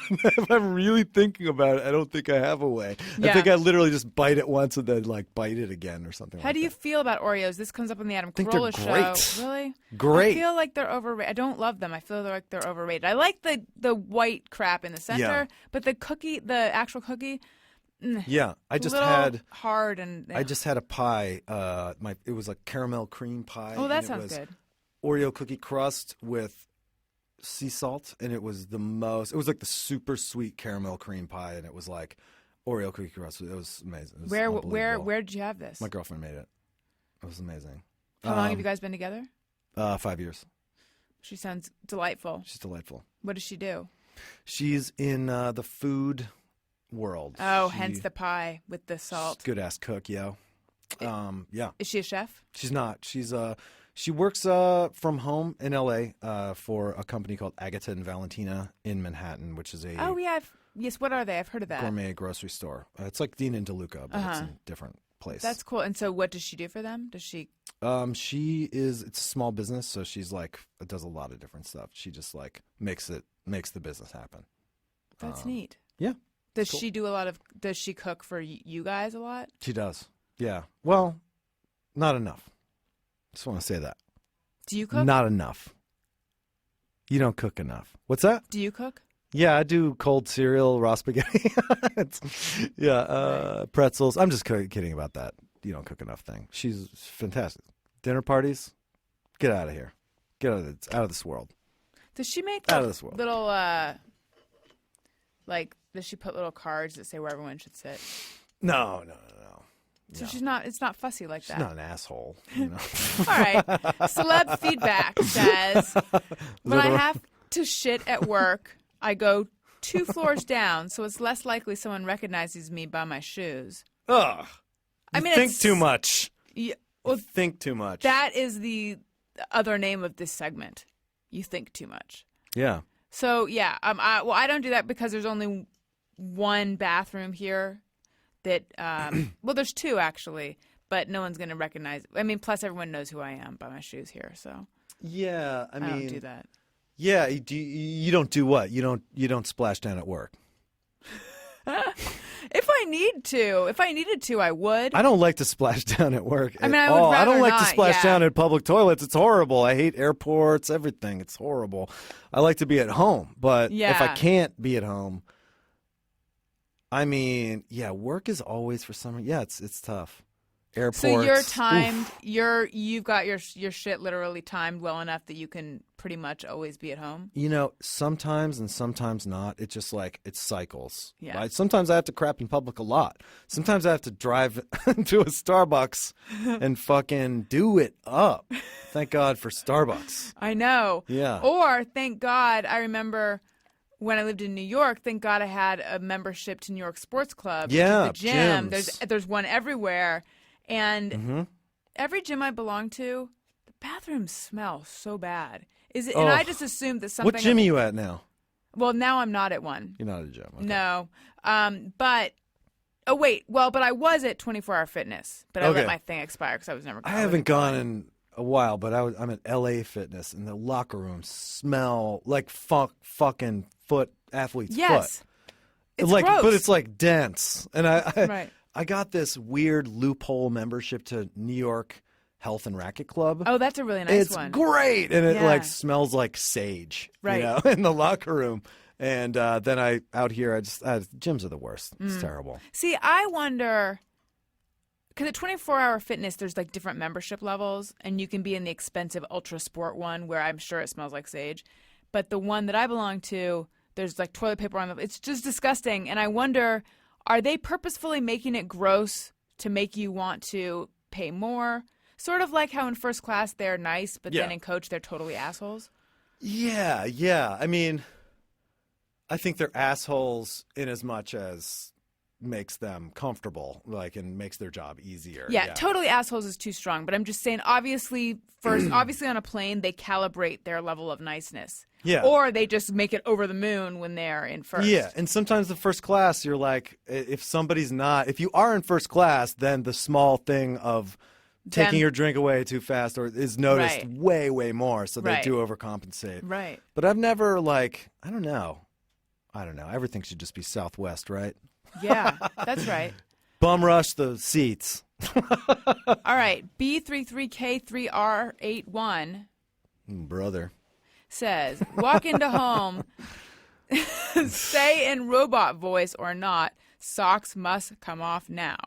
if I'm really thinking about it, I don't think I have a way. Yeah. I think I literally just bite it once and then bite it again or something. How do you feel about Oreos? This comes up on the Adam think Carolla they're great. show. Really? Great. I feel like they're overrated. I don't love them. I feel like they're overrated. I like the white crap in the center, Yeah. but the actual cookie. Yeah, I just little had hard and. I just had a pie. It was a caramel cream pie. Oh, that and sounds it was good. Oreo cookie crust with sea salt, and it was like the super sweet caramel cream pie, and it was like Oreo cookie crust. It was amazing. It was unbelievable. Where did you have this? My girlfriend made it. It was amazing. How long have you guys been together? 5 years. She sounds delightful. She's delightful. What does she do? She's in the food world. Oh, hence the pie with the salt. Good ass cook, yo. Yeah. Is she a chef? She's not. She works from home in LA for a company called Agatha and Valentina in Manhattan, which is a yes. What are they? I've heard of that. gourmet grocery store. It's like Dean and DeLuca, but it's in a different place. That's cool. And so, what does she do for them? Does she? It's a small business, so she's does a lot of different stuff. She just makes the business happen. That's neat. Yeah. Does she do does she cook for you guys a lot? She does. Yeah. Well, not enough. Just want to say that. Do you cook? Not enough. You don't cook enough. What's that? Do you cook? Yeah, I do cold cereal, raw spaghetti. Pretzels. I'm just kidding about that. You don't cook enough thing. She's fantastic. Dinner parties, get out of here. Get out of this world. Does she make out of this world. Little does she put little cards that say where everyone should sit? No. So she's not. It's not fussy like that. She's not an asshole. All right. Celeb feedback says when I have to shit at work, I go 2 floors down, so it's less likely someone recognizes me by my shoes. Ugh. I mean, think too much. Yeah, well, think too much. That is the other name of this segment. You think too much. Yeah. So yeah, I don't do that because there's only one bathroom here. That well, there's 2 actually, but no one's gonna recognize. I mean, plus everyone knows who I am by my shoes here, so yeah. I mean, don't do that. Yeah, you don't do what? You don't splash down at work. If I needed to, I would. I don't like to splash down at work. I mean, I would rather I don't like not, to splash down at public toilets. It's horrible. I hate airports. Everything. It's horrible. I like to be at home, but if I can't be at home. I mean, yeah, work is always for some. Yeah, it's tough. Airports. So you're timed. Oof. You've got your shit literally timed well enough that you can pretty much always be at home. Sometimes and sometimes not. It's just it cycles. Yeah. Right? Sometimes I have to crap in public a lot. Sometimes I have to drive to a Starbucks and fucking do it up. Thank God for Starbucks. I know. Yeah. Or thank God, I remember. When I lived in New York, thank God I had a membership to New York Sports Club. Yeah, the gym. gyms. There's one everywhere, and every gym I belong to, the bathrooms smell so bad. Is it? And I just assumed that something. What gym are you at now? Well, now I'm not at one. You're not at a gym. Okay. No, but but I was at 24 Hour Fitness, but I let my thing expire because I was never. I haven't gone in a while, but I'm at LA Fitness, and the locker rooms smell like fucking athlete's Yes. foot. It's like, gross. but it's like dense. And Right. I got this weird loophole membership to New York Health and Racket Club. Oh, that's a really nice It's one. great, and it Yeah. like smells like sage, Right. you know, in the locker room. And then out here, gyms are the worst. It's terrible. See, I wonder, because at 24-Hour Fitness, there's like different membership levels, and you can be in the expensive Ultra Sport one where I'm sure it smells like sage. But the one that I belong to, there's like toilet paper on the. It's just disgusting, and I wonder, are they purposefully making it gross to make you want to pay more? Sort of like how in First Class they're nice, but then Yeah. in Coach they're totally assholes. Yeah. I mean, I think they're assholes in as much as makes them comfortable, like, and makes their job easier. Yeah, totally assholes is too strong, but I'm just saying, obviously on a plane, they calibrate their level of niceness. Yeah. Or they just make it over the moon when they're in first. Yeah, and sometimes the first class, you're like, if you are in first class, then the small thing of taking Them- your drink away too fast is noticed Right. way, way more, so they Right. do overcompensate. Right. But I've never, like, I don't know. Everything should just be Southwest, right? Yeah, that's right. Bum rush the seats. All right, B33K3R81 Brother. says, walk into home, say in robot voice or not, socks must come off now.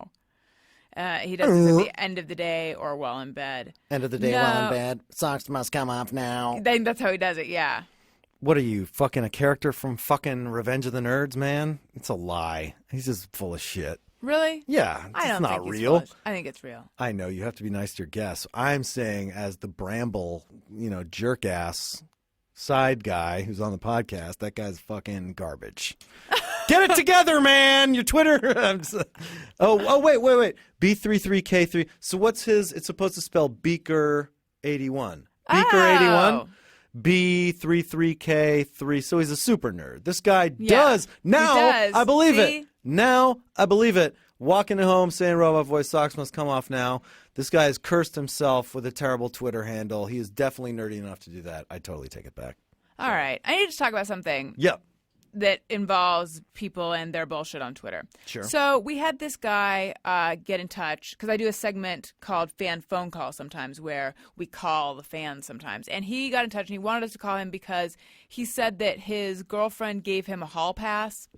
He does this at the end of the day or while in bed. End of the day No. while in bed. Socks must come off now. Then that's how he does it, yeah. What are you, fucking a character from fucking Revenge of the Nerds, man? It's a lie. He's just full of shit. Really? Yeah, I don't it's not think he's real. foolish. I think it's real. I know, you have to be nice to your guests. I'm saying as the Bramble, jerk ass side guy who's on the podcast, that guy's fucking garbage. Get it together, man. Your Twitter. Wait. B33K3. So what's his? It's supposed to spell Beaker 81. Beaker 81. B33K3. So he's a super nerd. This guy does. Now does. I believe See? it. Now I believe it. Walking home saying robot voice, socks must come off now. This guy has cursed himself with a terrible Twitter handle. He is definitely nerdy enough to do that. I totally take it back. All right. I need to talk about something Yep. that involves people and their bullshit on Twitter. Sure. So we had this guy get in touch because I do a segment called Fan Phone Call sometimes where we call the fans sometimes. And he got in touch and he wanted us to call him because he said that his girlfriend gave him a hall pass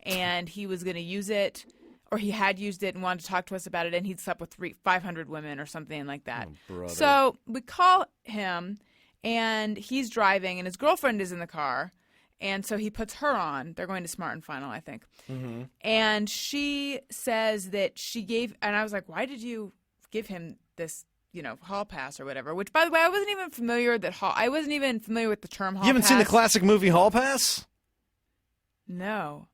and he was going to use it, or he had used it and wanted to talk to us about it, and he'd slept with 500 women or something like that. brother. So we call him and he's driving and his girlfriend is in the car. And so he puts her on. They're going to Smart and Final, I think. Mm-hmm. And she says that she gave, and I was like, why did you give him this, hall pass or whatever? Which, by the way, I wasn't even familiar with the term hall pass. You haven't seen the classic movie Hall Pass? No.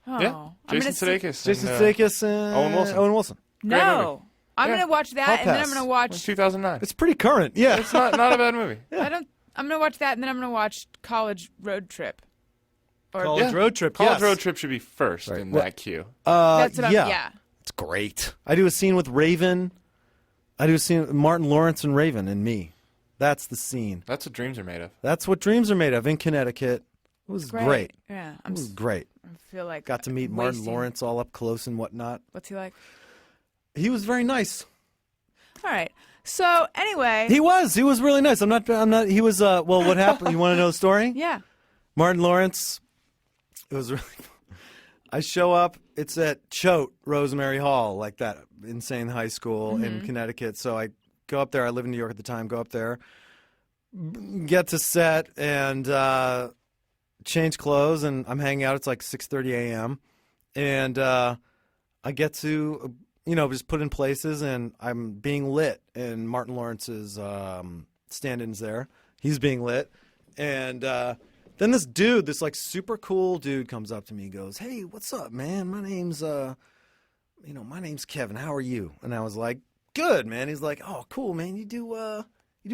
Oh. Yeah, I'm Jason gonna Sudeikis. Jason and, Sudeikis and Owen Wilson. No. Great movie. I'm Yeah. going to watch that, Hall and then I'm Pass. going to It was watch. 2009. It's pretty current. Yeah. It's not a bad movie. I'm going to watch that, and then I'm going to watch College Road Trip. Or College Road Trip. College yes. Road Trip should be first Right. in Well- that queue. That's what yeah. It's great. I do a scene with Raven. I do a scene with Martin Lawrence and Raven and me. That's the scene. That's what dreams are made of. That's what dreams are made of in Connecticut. It was great. Yeah. It was great. I feel like Got to meet Martin Lawrence all up close and whatnot. What's he like? He was very nice. All right. So anyway. He was really nice. I'm not, he was, what happened? You want to know the story? Yeah. Martin Lawrence, it was really, I show up, it's at Choate Rosemary Hall, like that insane high school in Connecticut. So I go up there, I live in New York at the time, go up there, get to set and change clothes, and I'm hanging out. It's like 6:30 a.m. And I get to, just put in places, and I'm being lit, and Martin Lawrence's stand-in's there. He's being lit. And then this dude, this like super cool dude comes up to me and goes, "Hey, what's up, man? My name's Kevin. How are you?" And I was like, "Good, man." He's like, "Oh, cool, man. You do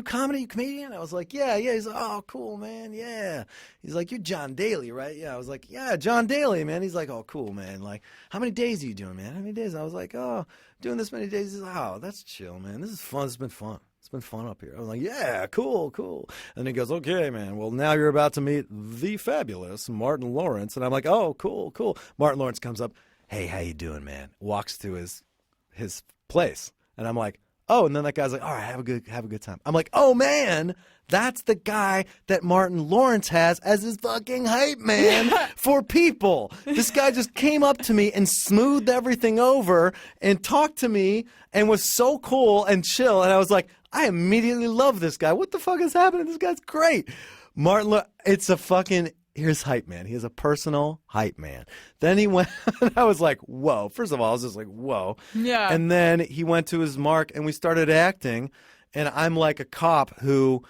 comedy? You comedian?" I was like, yeah. He's like, "Oh, cool, man. Yeah." He's like, "You're Jon Daly, right?" Yeah. I was like, "Yeah, Jon Daly, man." He's like, "Oh, cool, man. Like, how many days are you doing, man? How many days?" I was like, "Oh, doing this many days." He's like, "Oh, that's chill, man. This is fun. It's been fun. It's been fun up here. I'm like, yeah, cool. And he goes, okay, man. Well, now you're about to meet the fabulous Martin Lawrence. And I'm like, oh, cool. Martin Lawrence comes up. Hey, how you doing, man? Walks to his place. And I'm like, oh, and then that guy's like, all right, have a good time. I'm like, oh, man, that's the guy that Martin Lawrence has as his fucking hype man for people. This guy just came up to me and smoothed everything over and talked to me and was so cool and chill. And I was like, I immediately love this guy. What the fuck is happening? This guy's great. It's a fucking... Here's hype man. He is a personal hype man. Then he went, and I was like, whoa. First of all, I was just like, whoa. Yeah. And then he went to his mark, and we started acting, and I'm like a cop who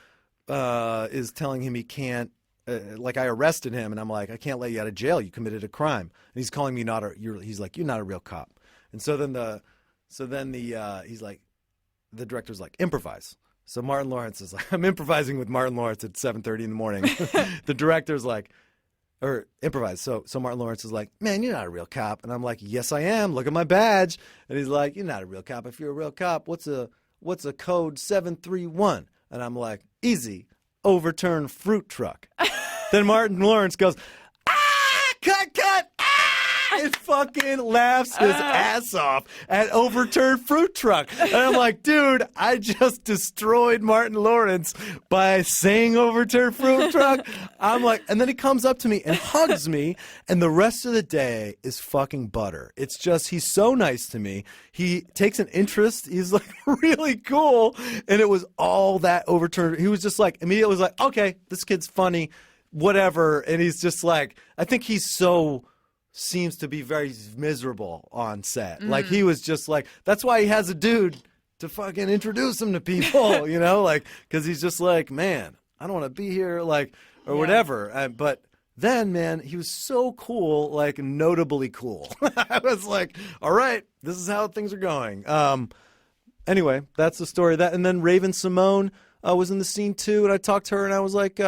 is telling him he can't, like I arrested him, and I'm like, I can't let you out of jail. You committed a crime. And he's calling me he's like, you're not a real cop. And so then he's like, the director's like, improvise. So Martin Lawrence is like, I'm improvising with Martin Lawrence at 7:30 in the morning. The director's like, or improvise. So Martin Lawrence is like, man, you're not a real cop. And I'm like, yes, I am. Look at my badge. And he's like, you're not a real cop. If you're a real cop, what's a code 731? And I'm like, easy, overturn fruit truck. Then Martin Lawrence goes, cut. And fucking laughs his ass off at overturned fruit truck. And I'm like, dude, I just destroyed Martin Lawrence by saying overturned fruit truck. I'm like, and then he comes up to me and hugs me, and the rest of the day is fucking butter. It's just, he's so nice to me. He takes an interest. He's like really cool. And it was all that overturned. He was just like, immediately was like, okay, this kid's funny, whatever. And he's just like, I think he's seems to be very miserable on set. Like he was just like, that's why he has a dude to fucking introduce him to people, you know, like, because he's just like, man, I don't want to be here, like, or whatever. But then, man, he was so cool, like notably cool. I was like, all right, this is how things are going. Anyway, that's the story of that. And then Raven Simone was in the scene too, and I talked to her, and I was like,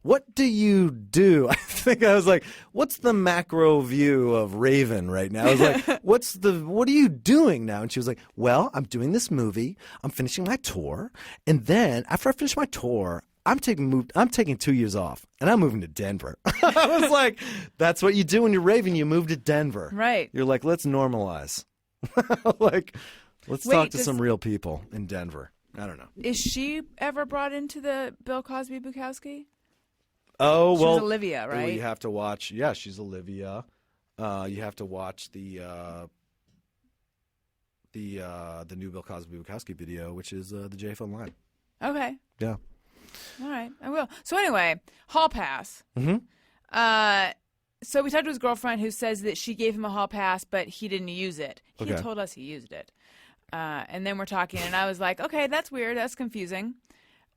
what do you do? I think I was like, what's the macro view of Raven right now? I was like, what are you doing now? And she was like, well, I'm doing this movie. I'm finishing my tour. And then after I finish my tour, I'm taking 2 years off, and I'm moving to Denver. I was like, that's what you do when you're Raven. You move to Denver. Right. You're like, let's normalize. Like, let's talk to some real people in Denver. I don't know. Is she ever brought into the Bill Cosby Bukowski? Oh, well. She's Olivia, right? You have to watch. Yeah, she's Olivia. You have to watch the new Bill Cosby Bukowski video, which is the JFL line. Okay. Yeah. All right, I will. So anyway, hall pass. Mm-hmm. So we talked to his girlfriend, who says that she gave him a hall pass, but he didn't use it. He told us he used it. And then we're talking, and I was like, okay, that's weird. That's confusing.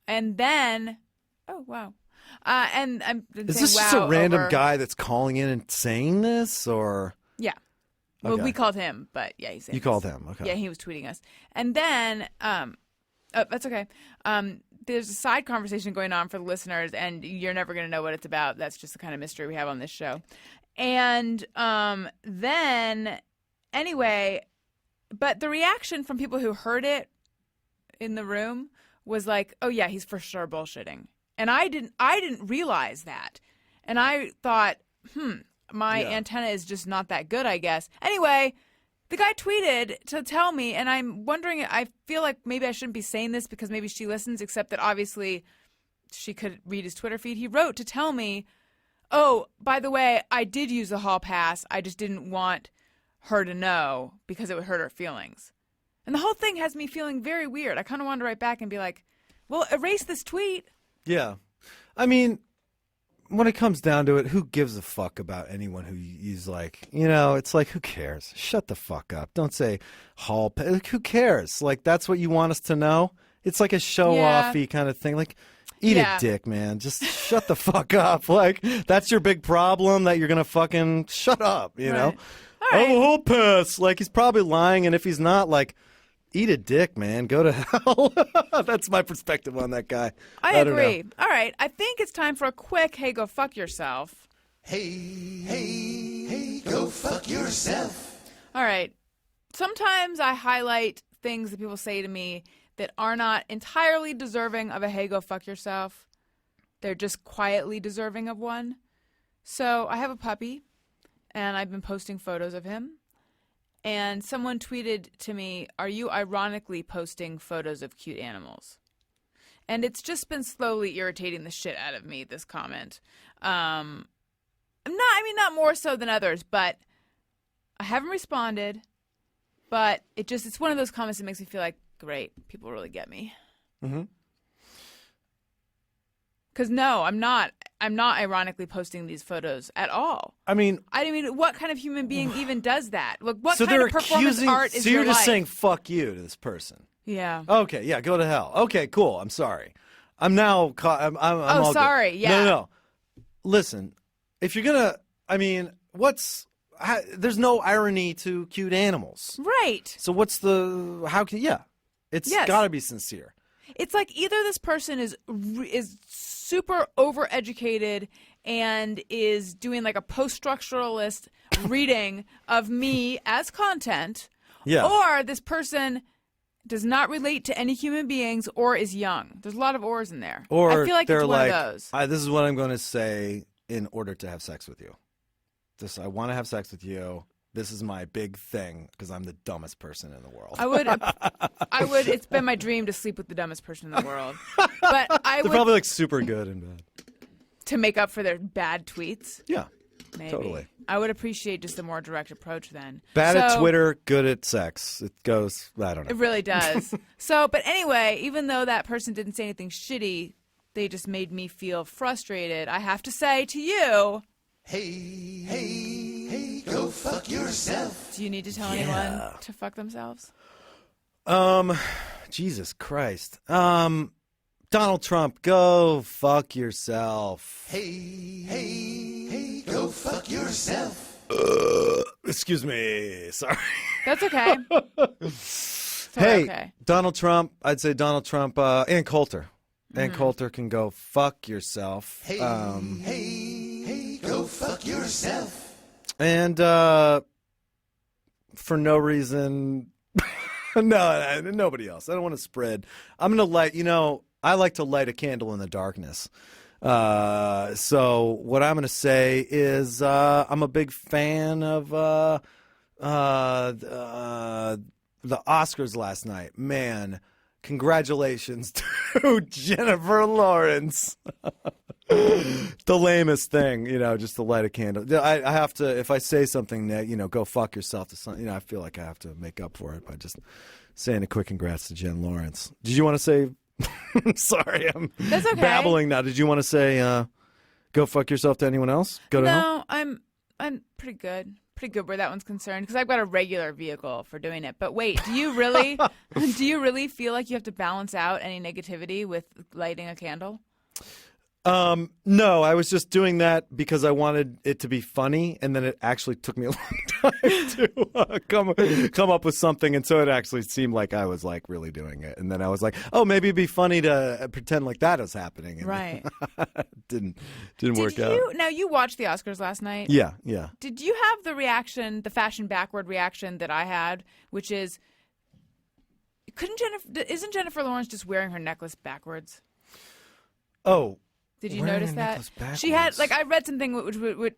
And then, oh, wow. And I'm Is this just a random guy that's calling in and saying this, or? Yeah. Well, Okay. we called him, but yeah, he's saying You called him, okay. Yeah, he was tweeting us. And then, that's okay. There's a side conversation going on for the listeners, and you're never going to know what it's about. That's just the kind of mystery we have on this show. And then, anyway, but the reaction from people who heard it in the room was like, oh yeah, he's for sure bullshitting. And I didn't realize that. And I thought, my antenna is just not that good, I guess. Anyway, the guy tweeted to tell me, and I'm wondering, I feel like maybe I shouldn't be saying this because maybe she listens, except that obviously she could read his Twitter feed. He wrote to tell me, oh, by the way, I did use the hall pass. I just didn't want her to know because it would hurt her feelings. And the whole thing has me feeling very weird. I kind of wanted to write back and be like, well, erase this tweet. Yeah. I mean, when it comes down to it, who gives a fuck about anyone who is like, you know, it's like, who cares? Shut the fuck up. Don't say hall pass. Who cares? Like, that's what you want us to know? It's like a show-offy kind of thing. Like, eat a dick, man. Just shut the fuck up. Like, that's your big problem that you're going to fucking shut up, you know? All right. Oh, hall pass. Like, he's probably lying, and if he's not, like, eat a dick, man. Go to hell. That's my perspective on that guy. I agree. All right. I think it's time for a quick, hey, go fuck yourself. Hey, go fuck yourself. All right. Sometimes I highlight things that people say to me that are not entirely deserving of a hey, go fuck yourself. They're just quietly deserving of one. So I have a puppy, and I've been posting photos of him. And someone tweeted to me, "Are you ironically posting photos of cute animals?" And it's just been slowly irritating the shit out of me, this comment. Not more so than others, but I haven't responded. But it's one of those comments that makes me feel like, great, people really get me. Mm-hmm. Because no, I'm not ironically posting these photos at all. I mean, what kind of human being even does that? Look, what so kind they're of performance accusing. art is so you're your just life? saying "fuck you" to this person. Yeah. Okay, yeah, go to hell. Okay, cool. I'm sorry. I'm now. I'm Oh, all sorry. good. Yeah. No. Listen, if you're gonna, there's no irony to cute animals. Right. So it's Yes. got to be sincere. It's like either this person is super overeducated and is doing like a post-structuralist reading of me as content, Yeah. or this person does not relate to any human beings or is young. There's a lot of ors in there. Or I feel like they're it's one like, of those. This is what I'm going to say in order to have sex with you. I want to have sex with you. This is my big thing because I'm the dumbest person in the world. I would. It's been my dream to sleep with the dumbest person in the world. But I They're would, probably like super good and bad. to make up for their bad tweets. Yeah. Maybe. Totally. I would appreciate just a more direct approach then. Bad at So- Twitter, good at sex. It goes, I don't know. It really does. But anyway, even though that person didn't say anything shitty, they just made me feel frustrated. I have to say to you, Hey, go fuck yourself. do you need to tell anyone to fuck themselves? Jesus Christ. Donald Trump, go fuck yourself. Hey, go fuck yourself. Excuse me. Sorry. That's okay. Hey, okay. Donald Trump. I'd say Donald Trump. Ann Coulter. Ann Coulter can go fuck yourself. Hey, go fuck yourself. And for no reason, no, nobody else. I don't want to spread. I'm gonna light. I like to light a candle in the darkness. So what I'm gonna say is I'm a big fan of the Oscars last night. Man, congratulations to Jennifer Lawrence. The lamest thing, just to light a candle. I have to, if I say something that, go fuck yourself to something, I feel like I have to make up for it by just saying a quick congrats to Jen Lawrence. Did you want to say, sorry, I'm That's okay. babbling now. Did you want to say, go fuck yourself to anyone else? Go to hell? No, I'm pretty good. Pretty good where that one's concerned because I've got a regular vehicle for doing it. But wait, do you really feel like you have to balance out any negativity with lighting a candle? No, I was just doing that because I wanted it to be funny, and then it actually took me a long time to come up with something, and so it actually seemed like I was like really doing it, and then I was like, oh, maybe it'd be funny to pretend like that was happening, and Right. didn't work out. Now you watched the Oscars last night. Yeah. Did you have the fashion backward reaction that I had, which is, isn't Jennifer Lawrence just wearing her necklace backwards? Oh. Did you Wearing notice a that? necklace She had, backwards. I read something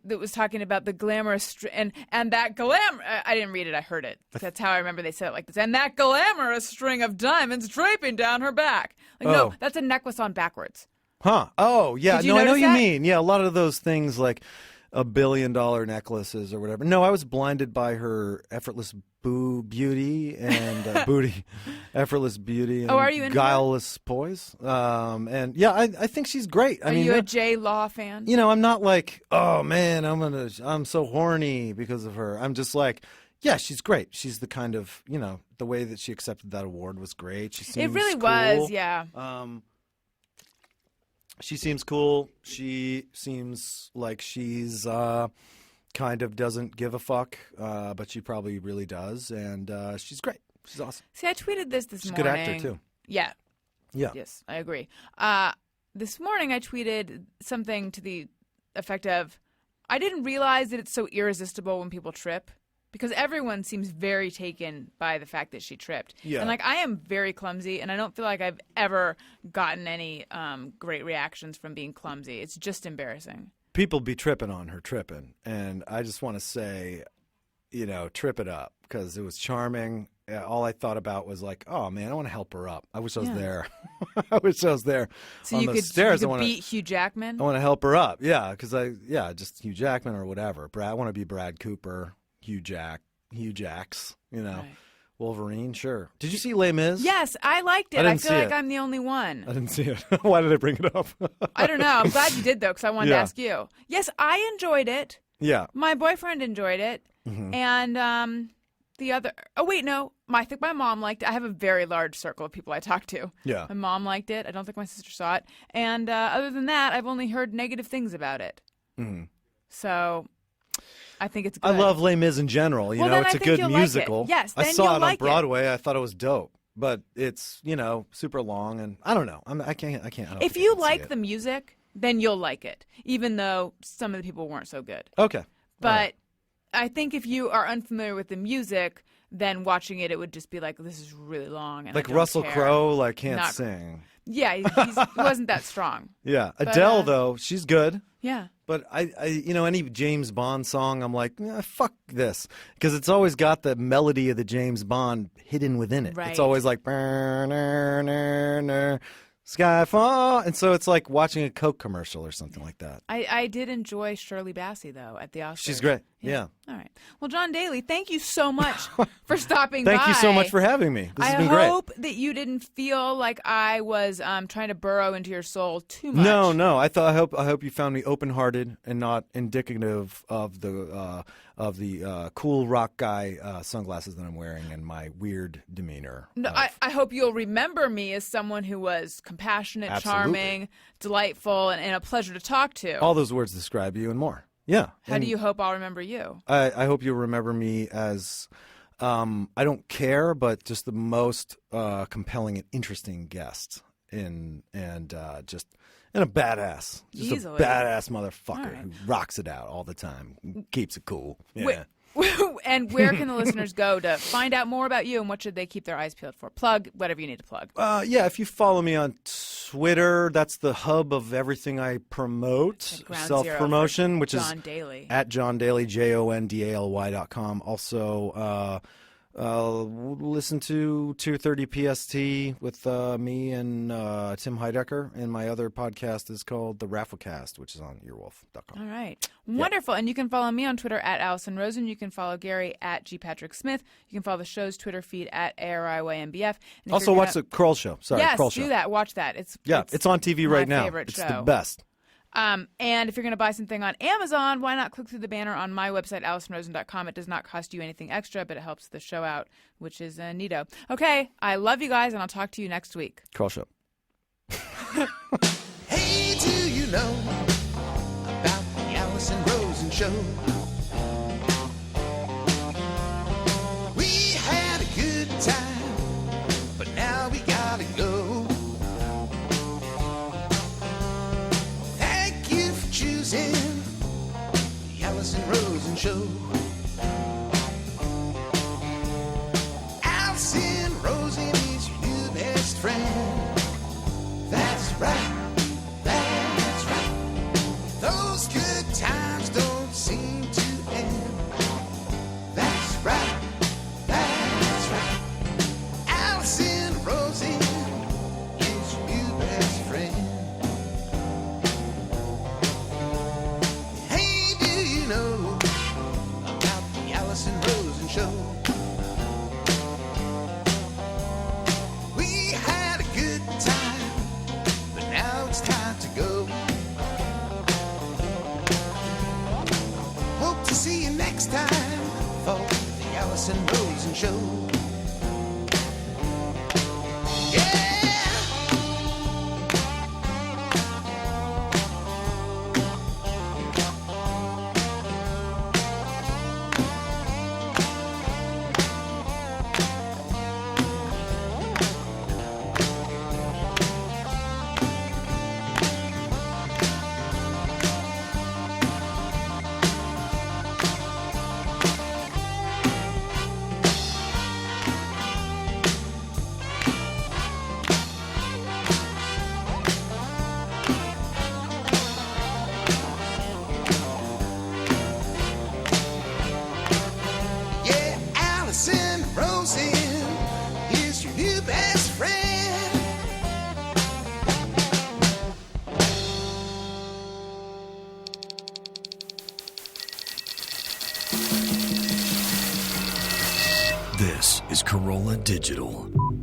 that was talking about the glamorous, and that glamour, I didn't read it, I heard it. That's how I remember they said it like this. And that glamorous string of diamonds draping down her back. Like, Oh. no, that's a necklace on backwards. Huh. Oh, yeah. Did you No, I know notice what you that? mean. Yeah, a lot of those things like $1 billion necklaces or whatever. No, I was blinded by her effortless beauty and effortless beauty and are you into her? guileless poise. And yeah, I think she's great. Are you a J. Law fan? I'm not like, oh man, I'm so horny because of her. I'm just like, yeah, she's great. She's the kind of, the way that she accepted that award was great. She seems It really cool. was, yeah. She seems cool. She seems like she's kind of doesn't give a fuck, but she probably really does. And she's great. She's awesome. See, I tweeted this She's a morning. good actor, too. Yeah. Yeah. Yes, I agree. This morning I tweeted something to the effect of, I didn't realize that it's so irresistible when people trip. because everyone seems very taken by the fact that she tripped. Yeah. And like I am very clumsy, and I don't feel like I've ever gotten any great reactions from being clumsy. It's just embarrassing. People be tripping on her tripping, and I just want to say, trip it up because it was charming. All I thought about was like, oh man, I want to help her up. I wish I was there. I wish I was there So on you the could, stairs. you I could want to. beat Hugh Jackman. I want to help her up. Yeah, because just Hugh Jackman or whatever. I want to be Brad Cooper, Hugh Jacks. Right. Wolverine. Sure. Did you see Les Mis? Yes, I liked it. I I didn't feel see like it. I'm the only one. I didn't see it. Why did I bring it up? I don't know. I'm glad you did though, because I wanted to Yeah. ask you. Yes, I enjoyed it. Yeah. My boyfriend enjoyed it, and the other. Oh wait, no. I think my mom liked it. I have a very large circle of people I talk to. Yeah. My mom liked it. I don't think my sister saw it. And other than that, I've only heard negative things about it. So I think it's good. I love Les Mis in general. Well, then It's I a think good you'll like it. musical. Yes, I then saw you'll it on like it. Broadway. I thought it was dope, but it's super long, and I don't know. I can't. I don't If think you I can see like it. the music, then you'll like it, even though some of the people weren't so good. Okay. But I think if you are unfamiliar with the music, then watching it would just be like, this is really long. And I Like don't Russell care. Crowe, can't Not- sing. Yeah, he wasn't that strong. Yeah, Adele though, she's good. Yeah. But I any James Bond song, I'm like, fuck this, because it's always got the melody of the James Bond hidden within it. Right. It's always like Skyfall, and so it's like watching a Coke commercial or something like that. I did enjoy Shirley Bassey, though, at the Oscars. She's great. Yeah. All right. Well, Jon Daly, thank you so much for stopping by. Thank you so much for having me. This has been I great. hope that you didn't feel like I was trying to burrow into your soul too much. No. I hope you found me open-hearted and not indicative of the cool rock guy sunglasses that I'm wearing and my weird demeanor. No, I hope you'll remember me as someone who was compassionate, Absolutely. charming, delightful, and a pleasure to talk to. All those words describe you and more. Yeah. How do you hope I'll remember you? I hope you'll remember me as I don't care, but just the most compelling and interesting guest and just a badass. Just Easily. a badass motherfucker All right. who rocks it out all the time, keeps it cool. Yeah. Wait, and where can the listeners go to find out more about you, and what should they keep their eyes peeled for? Plug whatever you need to plug. If you follow me on Twitter, that's the hub of everything I promote. Like ground Self-promotion, zero for which is Jon Daly. at Jon Daly, JONDALY.com. Also, listen to 2:30 PST with me and Tim Heidecker, and my other podcast is called The Rafflecast, which is on earwolf.com. All right. Wonderful. And you can follow me on Twitter at Alison Rosen. You can follow Gary at G. Patrick Smith. You can follow the show's Twitter feed at ARIYMBF. And if Also, you're watch gonna- the Kroll Show. Sorry, Yes, Kroll Show. do that. Watch that. It's on TV my right now. favorite It's show. the best. And if you're going to buy something on Amazon, why not click through the banner on my website, AlisonRosen.com. It does not cost you anything extra, but it helps the show out, which is neato. Okay, I love you guys, and I'll talk to you next week. Kroll Show. Hey, do you know about the Alison Rosen show? We had a good time, but now we gotta go. Thank you for choosing the Alison Rosen show. Alison Rosen is your new best friend. That's right. That's right. Those good times don't seem to end. That's right. That's right. Alison Rosen is your new best friend. Hey, do you know about the Alison Rosen show? We had a good time, but now it's time to go. Hope to see you next time for the Alison Rosen show. Yeah! This is Corolla Digital.